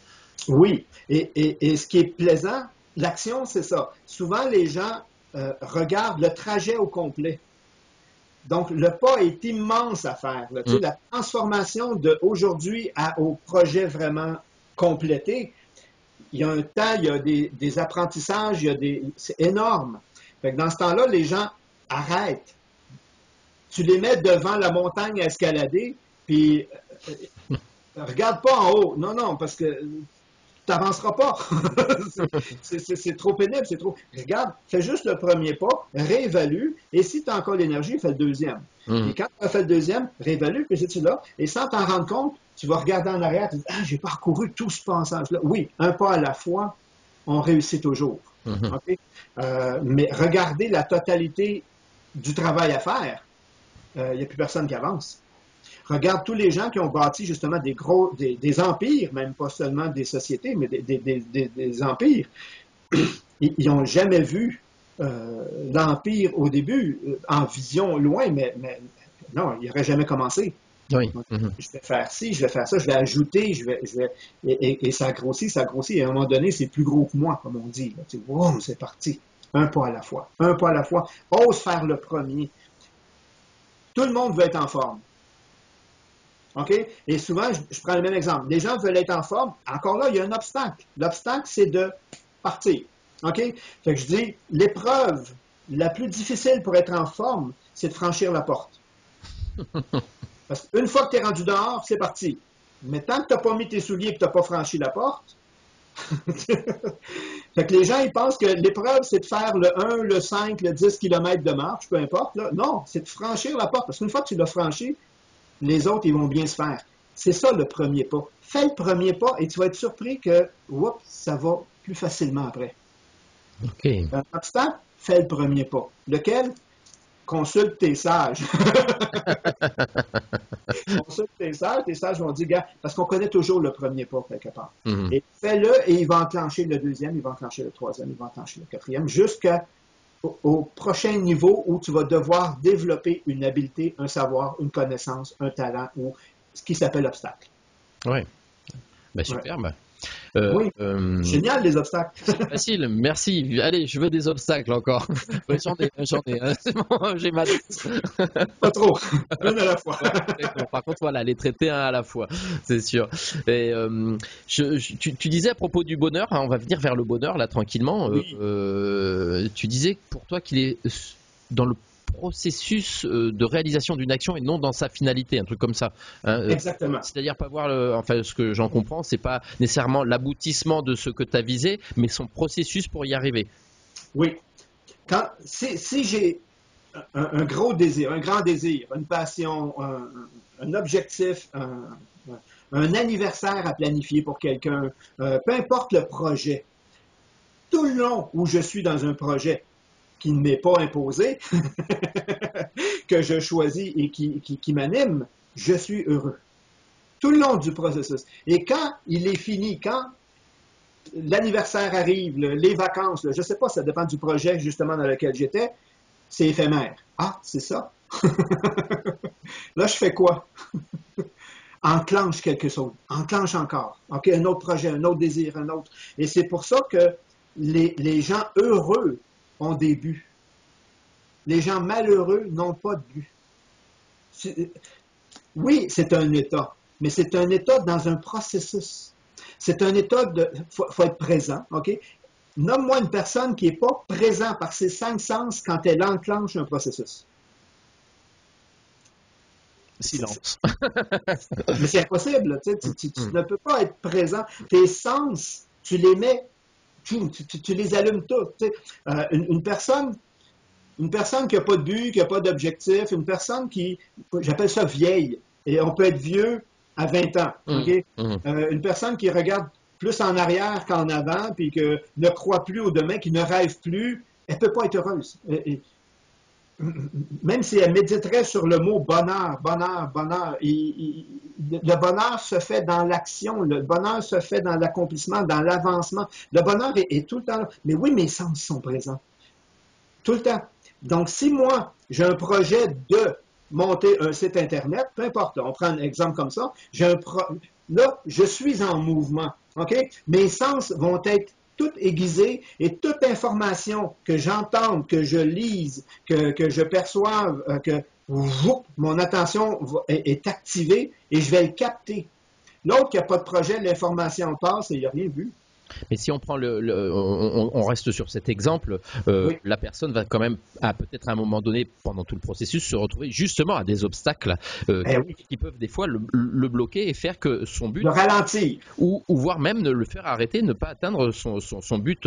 Oui, et ce qui est plaisant, l'action, c'est ça. Souvent, les gens regardent le trajet au complet. Donc, le pas est immense à faire. Là. La transformation d'aujourd'hui au projet vraiment complété, il y a un temps, il y a des apprentissages, c'est énorme. Fait que dans ce temps-là, les gens arrêtent. Tu les mets devant la montagne à escalader, puis regarde pas en haut. Non, non, parce que tu n'avanceras pas. C'est trop pénible, c'est trop. Regarde, fais juste le premier pas, réévalue, et si tu as encore l'énergie, fais le deuxième. Et quand tu as fait le deuxième, réévalue, puis c'est là. Et sans t'en rendre compte, tu vas regarder en arrière, tu te dis, ah, j'ai parcouru tout ce passage-là. Oui, un pas à la fois, on réussit toujours. Okay? Mais regardez la totalité du travail à faire. Il n'y a plus personne qui avance. Regarde tous les gens qui ont bâti justement des empires, même pas seulement des sociétés, mais des empires. Ils n'ont jamais vu l'empire au début, en vision loin, mais non, il n'aurait jamais commencé. Oui. Je vais faire ci, je vais faire ça, je vais ajouter, et ça grossit, ça grossit. Et à un moment donné, c'est plus gros que moi, comme on dit. Là. Wow, c'est parti. Un pas à la fois. Un pas à la fois. Ose faire le premier. Tout le monde veut être en forme. OK? Et souvent, je prends le même exemple. Les gens veulent être en forme. Encore là, il y a un obstacle. L'obstacle, c'est de partir. OK? Fait que je dis, l'épreuve la plus difficile pour être en forme, c'est de franchir la porte. Parce qu'une fois que tu es rendu dehors, c'est parti. Mais tant que tu n'as pas mis tes souliers et que tu n'as pas franchi la porte, fait que les gens, ils pensent que l'épreuve, c'est de faire le 1, le 5, le 10 km de marche, peu importe. Là. Non, c'est de franchir la porte. Parce qu'une fois que tu l'as franchi, les autres, ils vont bien se faire. C'est ça le premier pas. Fais le premier pas et tu vas être surpris que, oups, ça va plus facilement après. OK. Un obstacle, fais le premier pas. Lequel? Consulte tes sages. Consulte tes sages vont dire, gars, parce qu'on connaît toujours le premier pas quelque part. Et fais-le et il va enclencher le deuxième, il va enclencher le troisième, il va enclencher le quatrième, jusqu'au prochain niveau où tu vas devoir développer une habileté, un savoir, une connaissance, un talent ou ce qui s'appelle obstacle. Oui. Ben, superbe. Oui, génial les obstacles. Facile, merci. Allez, je veux des obstacles encore. Ouais, j'en ai. Hein. C'est bon, j'ai ma liste. Pas trop, une à la fois. Ouais, exactement. Par contre, voilà, les traiter un à la fois, c'est sûr. Et, tu disais à propos du bonheur, hein, on va venir vers le bonheur là tranquillement. Oui, Tu disais pour toi qu'il est dans le processus de réalisation d'une action et non dans sa finalité, un truc comme ça. Hein, exactement. c'est-à-dire pas voir, enfin ce que j'en comprends, c'est pas nécessairement l'aboutissement de ce que tu as visé, mais son processus pour y arriver. Oui. Si j'ai un gros désir, un grand désir, une passion, un objectif, un anniversaire à planifier pour quelqu'un, peu importe le projet, tout le long où je suis dans un projet qui ne m'est pas imposé, que je choisis et qui m'anime, je suis heureux. Tout le long du processus. Et quand il est fini, quand l'anniversaire arrive, les vacances, je ne sais pas, ça dépend du projet justement dans lequel j'étais, c'est éphémère. Ah, c'est ça? Là, je fais quoi? Enclenche quelque chose, enclenche encore. OK, un autre projet, un autre désir, un autre. Et c'est pour ça que les gens heureux ont des buts. Les gens malheureux n'ont pas de but. Oui, c'est un état, mais c'est un état dans un processus. C'est un état de... faut être présent, OK? Nomme-moi une personne qui n'est pas présente par ses 5 sens quand elle enclenche un processus. Silence. Mais c'est impossible, tu ne peux pas être présent. Tes sens, tu les mets, tu les allumes tous. Une personne qui n'a pas de but, qui n'a pas d'objectif, une personne qui, j'appelle ça vieille, et on peut être vieux à 20 ans, OK? Une personne qui regarde plus en arrière qu'en avant, puis qui ne croit plus au demain, qui ne rêve plus, elle ne peut pas être heureuse. Même si elle méditerait sur le mot bonheur, bonheur, bonheur, le bonheur se fait dans l'action, le bonheur se fait dans l'accomplissement, dans l'avancement. Le bonheur est tout le temps là. Mais oui, mes sens sont présents. Tout le temps. Donc, si moi, j'ai un projet de monter un site Internet, peu importe, on prend un exemple comme ça, là, je suis en mouvement. OK? Mes sens vont être tout aiguisés et toute information que j'entende, que je lise, que je perçoive, que mon attention est activée et je vais le capter. L'autre qui n'a pas de projet, l'information passe et il n'a rien vu. Mais si on prend on reste sur cet exemple, Oui. la personne va quand même, peut-être à un moment donné, pendant tout le processus, se retrouver justement à des obstacles Oui. qui peuvent des fois le bloquer et faire que son but, Le ralentir. ou voire même le faire arrêter, ne pas atteindre son but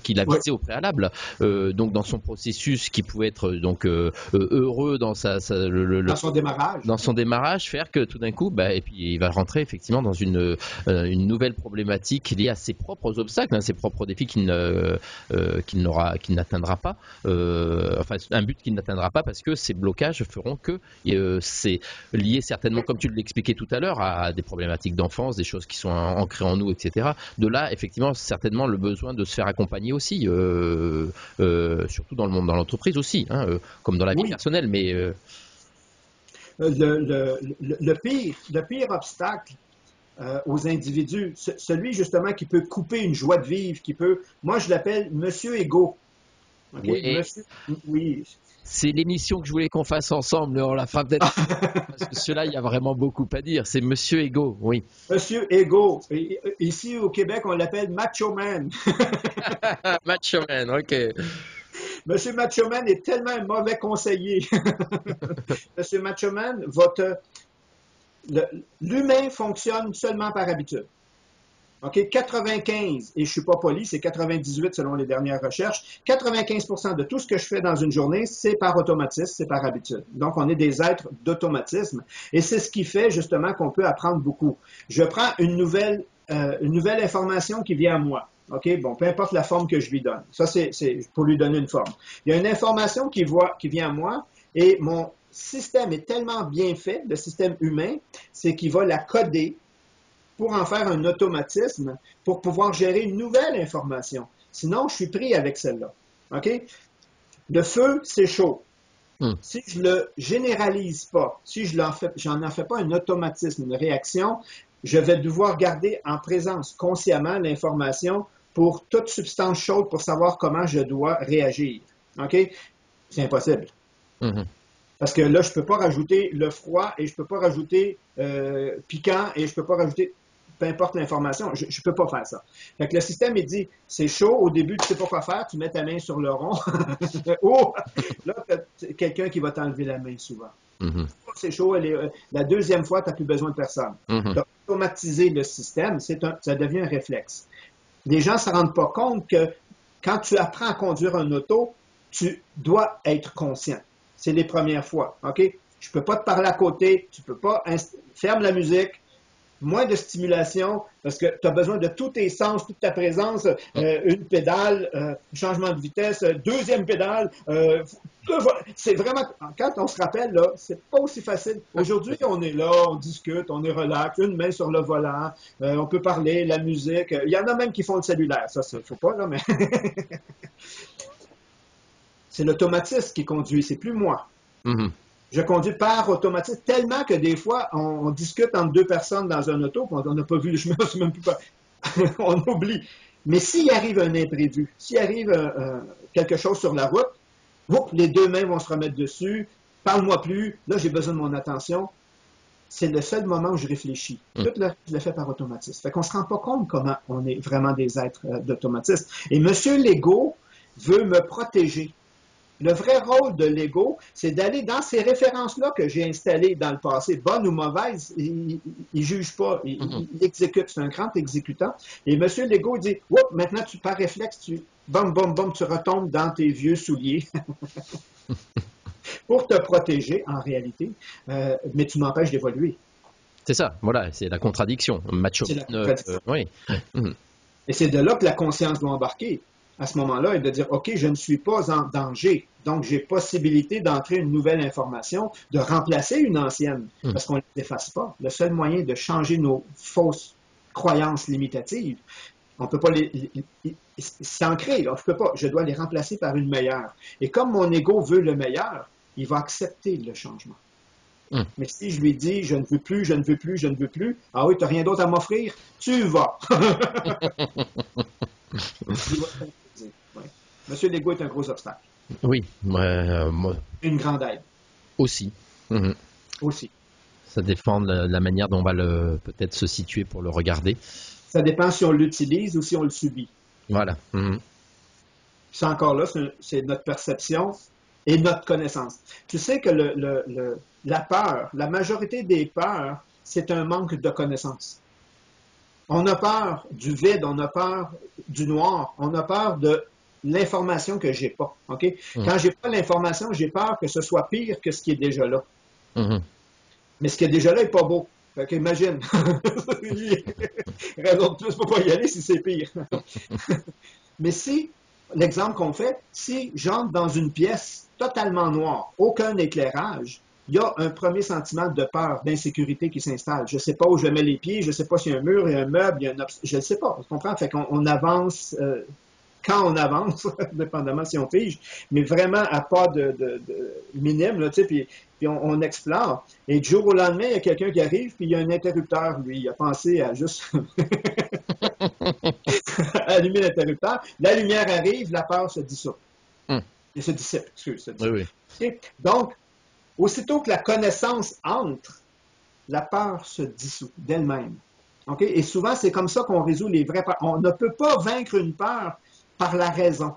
qu'il a visé au préalable. Donc dans son processus qui pouvait être donc heureux dans dans son démarrage. Dans son démarrage, faire que tout d'un coup, et puis il va rentrer effectivement dans une nouvelle problématique liée à ses propres obstacles, hein, ses propres défis qu'il n'atteindra pas, enfin un but qu'il n'atteindra pas parce que ces blocages feront que c'est lié certainement, comme tu l'expliquais tout à l'heure, à des problématiques d'enfance, des choses qui sont ancrées en nous, etc. De là, effectivement, certainement le besoin de se faire accompagner aussi, surtout dans le monde, dans l'entreprise aussi, hein, comme dans la vie personnelle, mais le pire obstacle aux individus, celui justement qui peut couper une joie de vivre, moi je l'appelle Monsieur Ego. Okay? Oui. C'est l'émission que je voulais qu'on fasse ensemble, on la fera peut-être parce que celui-là, il y a vraiment beaucoup à dire. C'est Monsieur Ego, oui. Monsieur Ego. Ici au Québec, on l'appelle Macho Man. Macho Man, ok. Monsieur Macho Man est tellement un mauvais conseiller. Monsieur Macho Man l'humain fonctionne seulement par habitude. OK? 95, et je ne suis pas poli, c'est 98 selon les dernières recherches, 95% de tout ce que je fais dans une journée, c'est par automatisme, c'est par habitude. Donc, on est des êtres d'automatisme. Et c'est ce qui fait justement qu'on peut apprendre beaucoup. Je prends une nouvelle information qui vient à moi. OK? Bon, peu importe la forme que je lui donne. Ça, c'est pour lui donner une forme. Il y a une information qui vient à moi et mon système est tellement bien fait, le système humain, c'est qu'il va la coder pour en faire un automatisme pour pouvoir gérer une nouvelle information. Sinon, je suis pris avec celle-là. OK? Le feu, c'est chaud. Si je le généralise pas, si j'en fais pas un automatisme, une réaction, je vais devoir garder en présence consciemment l'information pour toute substance chaude pour savoir comment je dois réagir. OK? C'est impossible. Mhm. Parce que là, je ne peux pas rajouter le froid et je ne peux pas rajouter piquant et je ne peux pas rajouter peu importe l'information. Je ne peux pas faire ça. Fait que le système, il dit, c'est chaud, au début, tu ne sais pas quoi faire, tu mets ta main sur le rond. Oh! Là, tu quelqu'un qui va t'enlever la main souvent. Mhm. C'est chaud, la deuxième fois, tu n'as plus besoin de personne. Mhm. Tu as automatisé le système, ça devient un réflexe. Les gens ne se rendent pas compte que quand tu apprends à conduire un auto, tu dois être conscient. C'est les premières fois, OK? Je ne peux pas te parler à côté, tu peux pas, ferme la musique, moins de stimulation, parce que tu as besoin de tous tes sens, toute ta présence, une pédale, changement de vitesse, deuxième pédale. C'est vraiment, quand on se rappelle, là, c'est pas aussi facile. Aujourd'hui, on est là, on discute, on est relax, une main sur le volant, on peut parler, la musique. Il y en a même qui font le cellulaire, ça, il faut pas, là, mais c'est l'automatisme qui conduit, c'est plus moi. Mhm. Je conduis par automatisme tellement que des fois, on discute entre deux personnes dans un auto, puis on n'a pas vu le chemin, c'est même plus pas. On oublie. Mais s'il arrive un imprévu, s'il arrive quelque chose sur la route, les deux mains vont se remettre dessus, parle-moi plus, là j'ai besoin de mon attention. C'est le seul moment où je réfléchis. Tout le reste, je le fais par automatisme. Fait qu'on ne se rend pas compte comment on est vraiment des êtres d'automatisme. Et Monsieur Legault veut me protéger. Le vrai rôle de l'ego, c'est d'aller dans ces références-là que j'ai installées dans le passé, bonnes ou mauvaises, il ne juge pas, il exécute, c'est un grand exécutant. Et M. Legault dit, maintenant, par réflexe, bam, tu retombes dans tes vieux souliers pour te protéger, en réalité, mais tu m'empêches d'évoluer. C'est ça, voilà, c'est la contradiction. Macho. C'est la contradiction. Oui. Et c'est de là que la conscience doit embarquer. À ce moment-là, et de dire, OK, je ne suis pas en danger. Donc, j'ai possibilité d'entrer une nouvelle information, de remplacer une ancienne, parce qu'on ne les efface pas. Le seul moyen de changer nos fausses croyances limitatives, on ne peut pas s'ancrer. Je peux pas. Je dois les remplacer par une meilleure. Et comme mon ego veut le meilleur, il va accepter le changement. Mais si je lui dis, je ne veux plus, je ne veux plus, je ne veux plus, ah oui, tu n'as rien d'autre à m'offrir, tu vas. Monsieur Legault est un gros obstacle. Oui, une grande aide. Aussi. Aussi. Ça dépend de la manière dont on va peut-être se situer pour le regarder. Ça dépend si on l'utilise ou si on le subit. Voilà. C'est encore là, c'est notre perception et notre connaissance. Tu sais que la peur, la majorité des peurs, c'est un manque de connaissance. On a peur du vide, on a peur du noir, on a peur de l'information que j'ai pas. OK? Quand j'ai pas l'information, j'ai peur que ce soit pire que ce qui est déjà là. Mais ce qui est déjà là n'est pas beau. Fait qu'imagine. Raison de plus pour pas y aller si c'est pire. Mais si, l'exemple qu'on fait, si j'entre dans une pièce totalement noire, aucun éclairage, il y a un premier sentiment de peur, d'insécurité qui s'installe. Je ne sais pas où je mets les pieds, je ne sais pas s'il y a un mur, il y a un meuble, je ne sais pas. Tu comprends? Fait qu'on avance quand on avance, dépendamment si on fige, mais vraiment à pas de minime, là, tu sais, puis on explore. Et du jour au lendemain, il y a quelqu'un qui arrive, puis il y a un interrupteur, lui. Il a pensé à juste allumer l'interrupteur. La lumière arrive, la peur se dissout. Et se dissipe, excuse. Oui. Okay? Donc, aussitôt que la connaissance entre, la peur se dissout d'elle-même. Okay? Et souvent, c'est comme ça qu'on résout les vraies peurs. On ne peut pas vaincre une peur par la raison.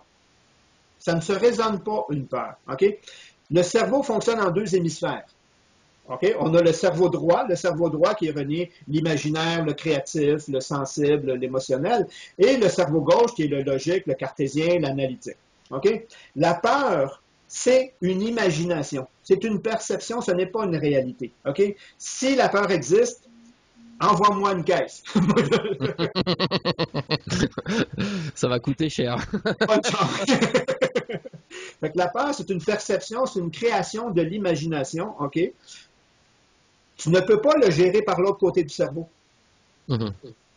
Ça ne se raisonne pas, une peur. Okay? Le cerveau fonctionne en deux hémisphères. Okay? On a le cerveau droit qui est relié l'imaginaire, le créatif, le sensible, l'émotionnel, et le cerveau gauche qui est le logique, le cartésien, l'analytique. Okay? La peur, c'est une imagination. C'est une perception, ce n'est pas une réalité. Okay? Si la peur existe, envoie-moi une caisse. Ça va coûter cher. Bonne chance. Fait que la peur, c'est une perception, c'est une création de l'imagination. OK? Tu ne peux pas le gérer par l'autre côté du cerveau.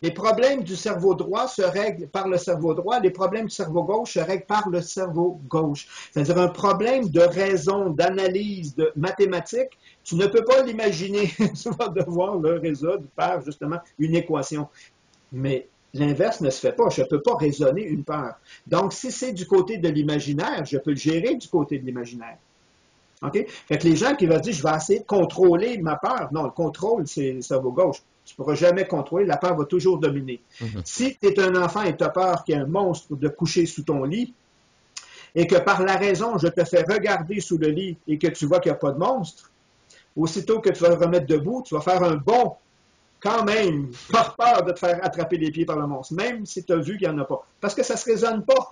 Les problèmes du cerveau droit se règlent par le cerveau droit, les problèmes du cerveau gauche se règlent par le cerveau gauche. C'est-à-dire un problème de raison, d'analyse, de mathématiques, tu ne peux pas l'imaginer. Tu vas devoir le résoudre par justement une équation. Mais l'inverse ne se fait pas. Je ne peux pas raisonner une peur. Donc, si c'est du côté de l'imaginaire, je peux le gérer du côté de l'imaginaire. OK? Fait que les gens qui vont dire, je vais essayer de contrôler ma peur. Non, le contrôle, c'est le cerveau gauche. Tu ne pourras jamais contrôler, la peur va toujours dominer. Si tu es un enfant et tu as peur qu'il y ait un monstre de coucher sous ton lit, et que par la raison, je te fais regarder sous le lit et que tu vois qu'il n'y a pas de monstre, aussitôt que tu vas le remettre debout, tu vas faire un bond quand même, par peur de te faire attraper les pieds par le monstre, même si tu as vu qu'il n'y en a pas. Parce que ça ne se raisonne pas.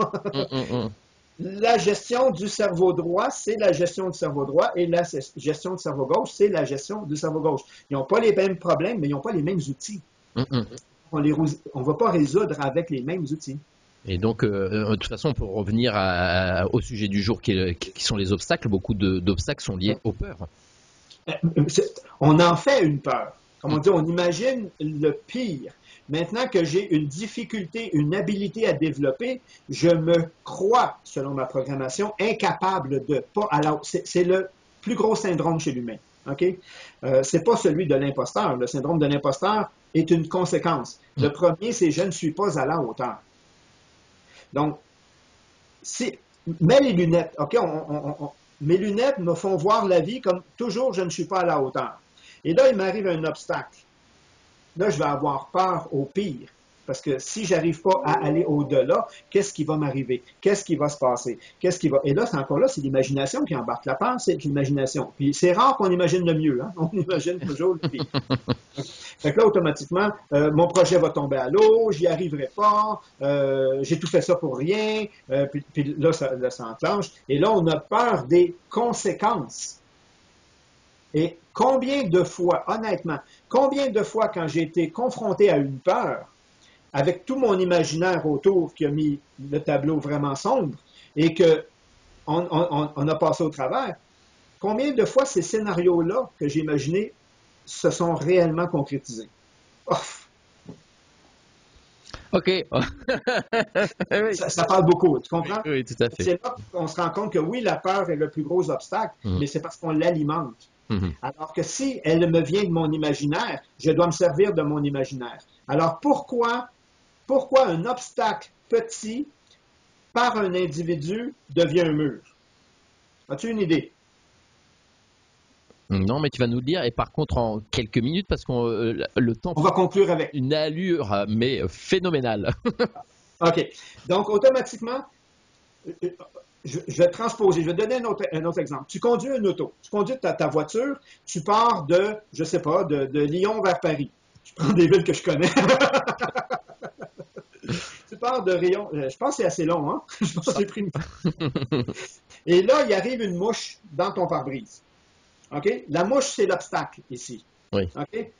La gestion du cerveau droit, c'est la gestion du cerveau droit, et la gestion du cerveau gauche, c'est la gestion du cerveau gauche. Ils n'ont pas les mêmes problèmes, mais ils n'ont pas les mêmes outils. On ne va pas résoudre avec les mêmes outils. Et donc, de toute façon, pour revenir au sujet du jour qui sont les obstacles, beaucoup d'obstacles sont liés aux peurs. On en fait une peur. Comme on dit, on imagine le pire. Maintenant que j'ai une difficulté, une habilité à développer, je me crois, selon ma programmation, incapable de pas à l'autre. C'est le plus gros syndrome chez l'humain. Okay? C'est pas celui de l'imposteur. Le syndrome de l'imposteur est une conséquence. Le premier, c'est je ne suis pas à la hauteur. Donc, mets les lunettes. OK? Mes lunettes me font voir la vie comme toujours, je ne suis pas à la hauteur. Et là, il m'arrive un obstacle. Là, je vais avoir peur au pire. Parce que si je n'arrive pas à aller au-delà, qu'est-ce qui va m'arriver? Qu'est-ce qui va se passer? Et là, c'est l'imagination qui embarque. La peur, c'est l'imagination. Puis c'est rare qu'on imagine le mieux. Hein? On imagine toujours le pire. Fait que là, automatiquement, mon projet va tomber à l'eau, j'y arriverai pas, j'ai tout fait ça pour rien, puis là, ça enclenche. Et là, on a peur des conséquences. Et combien de fois, honnêtement, combien de fois quand j'ai été confronté à une peur, avec tout mon imaginaire autour qui a mis le tableau vraiment sombre, et qu'on a passé au travers, combien de fois ces scénarios-là que j'ai imaginés se sont réellement concrétisés? Ouf. OK. Ça parle beaucoup, tu comprends? Oui, tout à fait. C'est là qu'on se rend compte que oui, la peur est le plus gros obstacle, mais c'est parce qu'on l'alimente. Alors que si elle me vient de mon imaginaire, je dois me servir de mon imaginaire. Alors pourquoi un obstacle petit par un individu devient un mur? As-tu une idée? Non, mais tu vas nous le dire. Et par contre, en quelques minutes, parce que le temps... On va conclure avec. Une allure, mais phénoménale. OK. Donc, automatiquement, je vais transposer. Je vais donner un autre exemple. Tu conduis une auto. Tu conduis ta voiture. Tu pars de, je sais pas, de Lyon vers Paris. Je prends des villes que je connais. Tu pars de Lyon. Je pense que c'est assez long, hein? Je pense que j'ai pris une... Et là, il arrive une mouche dans ton pare-brise. OK? La mouche, c'est l'obstacle ici. Oui. OK?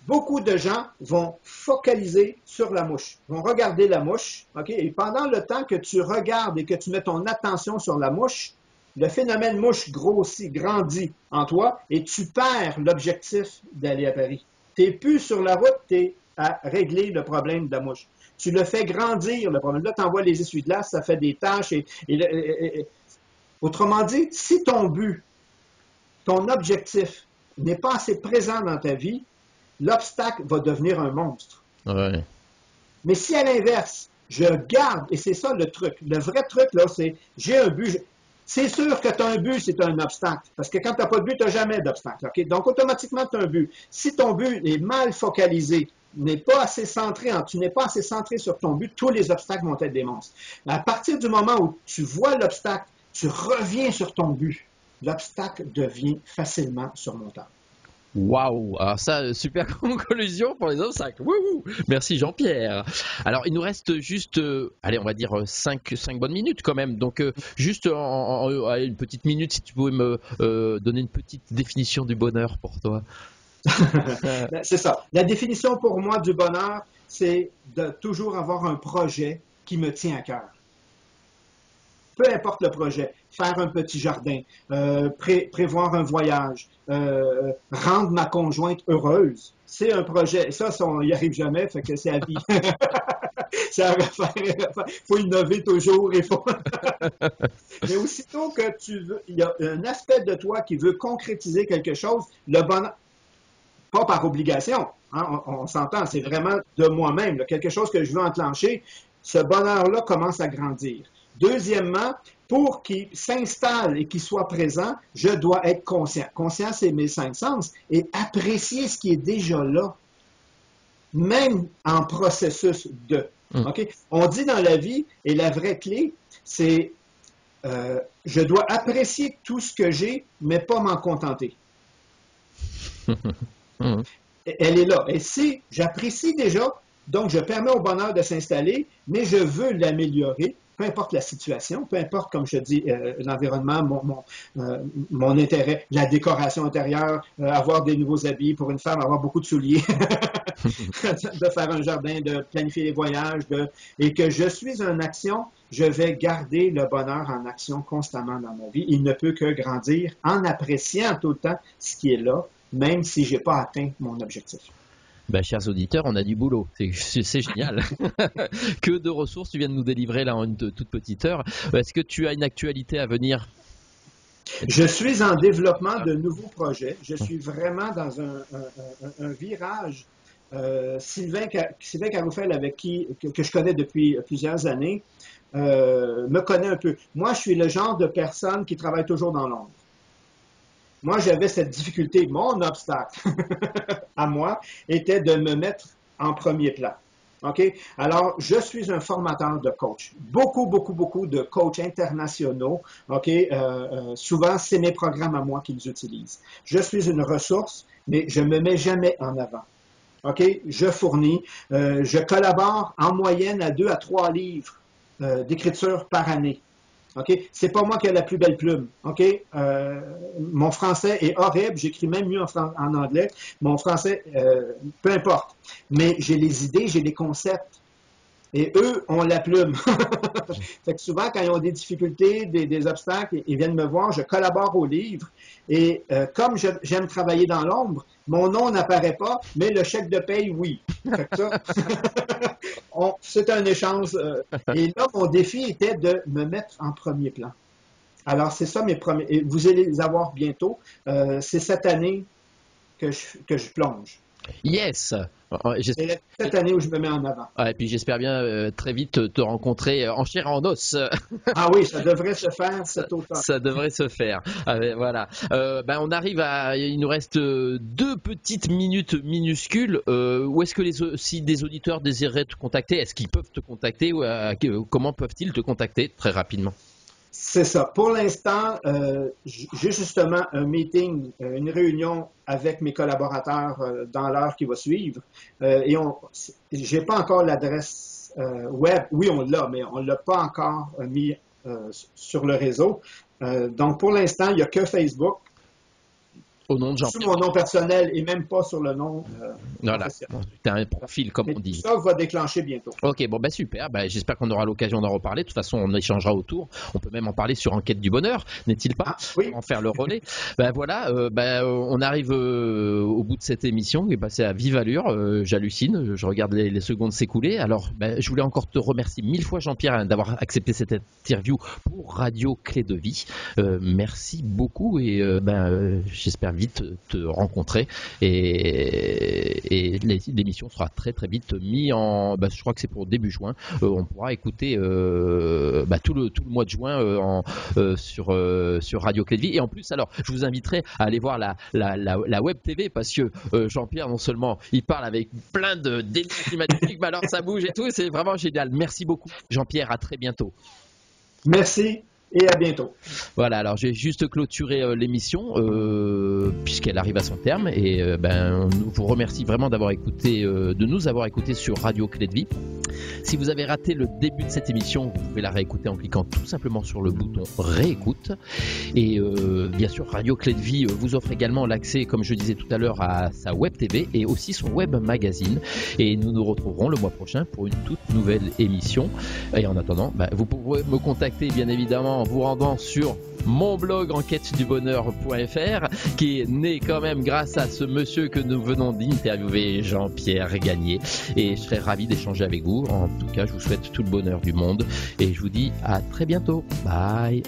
Beaucoup de gens vont focaliser sur la mouche, vont regarder la mouche, OK? Et pendant le temps que tu regardes et que tu mets ton attention sur la mouche, le phénomène mouche grossit, grandit en toi et tu perds l'objectif d'aller à Paris. Tu n'es plus sur la route, tu es à régler le problème de la mouche. Tu le fais grandir, le problème. Là, tu envoies les essuie-glaces, ça fait des taches. Autrement dit, si ton but, ton objectif n'est pas assez présent dans ta vie, l'obstacle va devenir un monstre. Ouais. Mais si à l'inverse, je garde, et c'est ça le truc, le vrai truc, là, c'est j'ai un but. C'est sûr que tu as un but, c'est un obstacle. Parce que quand tu n'as pas de but, tu n'as jamais d'obstacle. Okay? Donc, automatiquement, tu as un but. Si ton but est mal focalisé, n'est pas assez centré, tu n'es pas assez centré sur ton but, tous les obstacles vont être des monstres. Mais à partir du moment où tu vois l'obstacle, tu reviens sur ton but, l'obstacle devient facilement surmontable. Waouh! Alors ça, super conclusion pour les obstacles. Wouhou! Merci Jean-Pierre. Alors il nous reste juste, allez, on va dire 5 bonnes minutes quand même. Donc juste une petite minute, si tu pouvais me donner une petite définition du bonheur pour toi. C'est ça. La définition pour moi du bonheur, c'est de toujours avoir un projet qui me tient à cœur. peu importe le projet, faire un petit jardin, prévoir un voyage, rendre ma conjointe heureuse, c'est un projet. Ça, on n'y arrive jamais, fait que c'est à vie. C'est à refaire. Il faut innover toujours. Mais aussitôt que il y a un aspect de toi qui veut concrétiser quelque chose, le bonheur, pas par obligation, hein, on s'entend, c'est vraiment de moi-même, là, quelque chose que je veux enclencher, ce bonheur-là commence à grandir. Deuxièmement, pour qu'il s'installe et qu'il soit présent, je dois être conscient. Conscient, c'est mes 5 sens, et apprécier ce qui est déjà là, même en processus de. Okay? On dit dans la vie, et la vraie clé, c'est je dois apprécier tout ce que j'ai, mais pas m'en contenter. Elle est là. Et si j'apprécie déjà, donc je permets au bonheur de s'installer, mais je veux l'améliorer, peu importe la situation, peu importe, comme je dis, l'environnement, mon intérêt, la décoration intérieure, avoir des nouveaux habits pour une femme, avoir beaucoup de souliers, de faire un jardin, de planifier les voyages, et que je suis en action, je vais garder le bonheur en action constamment dans ma vie. Il ne peut que grandir en appréciant tout le temps ce qui est là, même si je n'ai pas atteint mon objectif. Ben, chers auditeurs, on a du boulot, c'est génial. Que de ressources tu viens de nous délivrer là en une toute petite heure. Est-ce que tu as une actualité à venir? Je suis en développement de nouveaux projets. Je suis vraiment dans un virage. Sylvain Caroufel, que je connais depuis plusieurs années, me connaît un peu. Moi, je suis le genre de personne qui travaille toujours dans l'ombre. Moi, j'avais cette difficulté. Mon obstacle à moi était de me mettre en premier plan. OK? Alors, je suis un formateur de coach. Beaucoup de coachs internationaux. OK? Souvent, c'est mes programmes à moi qu'ils utilisent. Je suis une ressource, mais je ne me mets jamais en avant. OK? Je fournis. Je collabore en moyenne à 2 à 3 livres d'écriture par année. OK? C'est pas moi qui ai la plus belle plume. OK? Mon français est horrible. J'écris même mieux en anglais. Mon français, peu importe. Mais j'ai les idées, j'ai les concepts. Et eux ont la plume. Fait que souvent, quand ils ont des difficultés, des obstacles, ils viennent me voir, je collabore au livre. Et comme j'aime travailler dans l'ombre, mon nom n'apparaît pas, mais le chèque de paye, oui. Fait que ça, c'est un échange. Et là, mon défi était de me mettre en premier plan. Alors, c'est ça mes premiers. Et vous allez les avoir bientôt. C'est cette année que je plonge. Yes! C'est cette année où je me mets en avant. Et puis j'espère bien très vite te rencontrer en chair et en os. Ah oui, ça devrait se faire cet automne. Ça devrait se faire. Voilà. On arrive il nous reste 2 petites minutes minuscules. Où est-ce que si des auditeurs désiraient te contacter, est-ce qu'ils peuvent te contacter ou comment peuvent-ils te contacter très rapidement? C'est ça. Pour l'instant, j'ai justement un meeting, une réunion avec mes collaborateurs dans l'heure qui va suivre. Et j'ai pas encore l'adresse web. Oui, on l'a, mais on l'a pas encore mis sur le réseau. Donc, pour l'instant, il n'y a que Facebook. Au nom de Jean-Pierre. Sous mon nom personnel et même pas sur le nom professionnel. Tu as un profil, comme on dit. Tout ça va déclencher bientôt. Ok, bon, super. J'espère qu'on aura l'occasion d'en reparler. De toute façon, on échangera autour. On peut même en parler sur Enquête du bonheur, n'est-il pas? Oui. En faire le relais. Voilà, on arrive au bout de cette émission. On est passé à vive allure. J'hallucine. Je regarde les secondes s'écouler. Alors, je voulais encore te remercier 1000 fois, Jean-Pierre, d'avoir accepté cette interview pour Radio Clé de Vie. Merci beaucoup et j'espère vite te rencontrer et l'émission sera très très vite mis en je crois que c'est pour début juin. On pourra écouter tout le mois de juin sur Radio Clé de Vie. Et en plus, alors je vous inviterai à aller voir la web TV parce que Jean-Pierre, non seulement il parle avec plein d'énergie magnifique, mais alors ça bouge et tout, c'est vraiment génial. Merci beaucoup Jean-Pierre, à très bientôt. Merci. Et à bientôt. Voilà, alors j'ai juste clôturé l'émission puisqu'elle arrive à son terme et on vous remercie vraiment de nous avoir écoutés sur Radio Clé de Vie. Si vous avez raté le début de cette émission, vous pouvez la réécouter en cliquant tout simplement sur le bouton réécoute. Et bien sûr, Radio Clé de Vie vous offre également l'accès, comme je disais tout à l'heure, à sa web TV et aussi son web magazine. Et nous nous retrouverons le mois prochain pour une toute nouvelle émission. Et en attendant, vous pouvez me contacter bien évidemment en vous rendant sur mon blog enquêtedubonheur.fr, qui est né quand même grâce à ce monsieur que nous venons d'interviewer, Jean-Pierre Gagné, et je serais ravi d'échanger avec vous. En tout cas, je vous souhaite tout le bonheur du monde et je vous dis à très bientôt. Bye.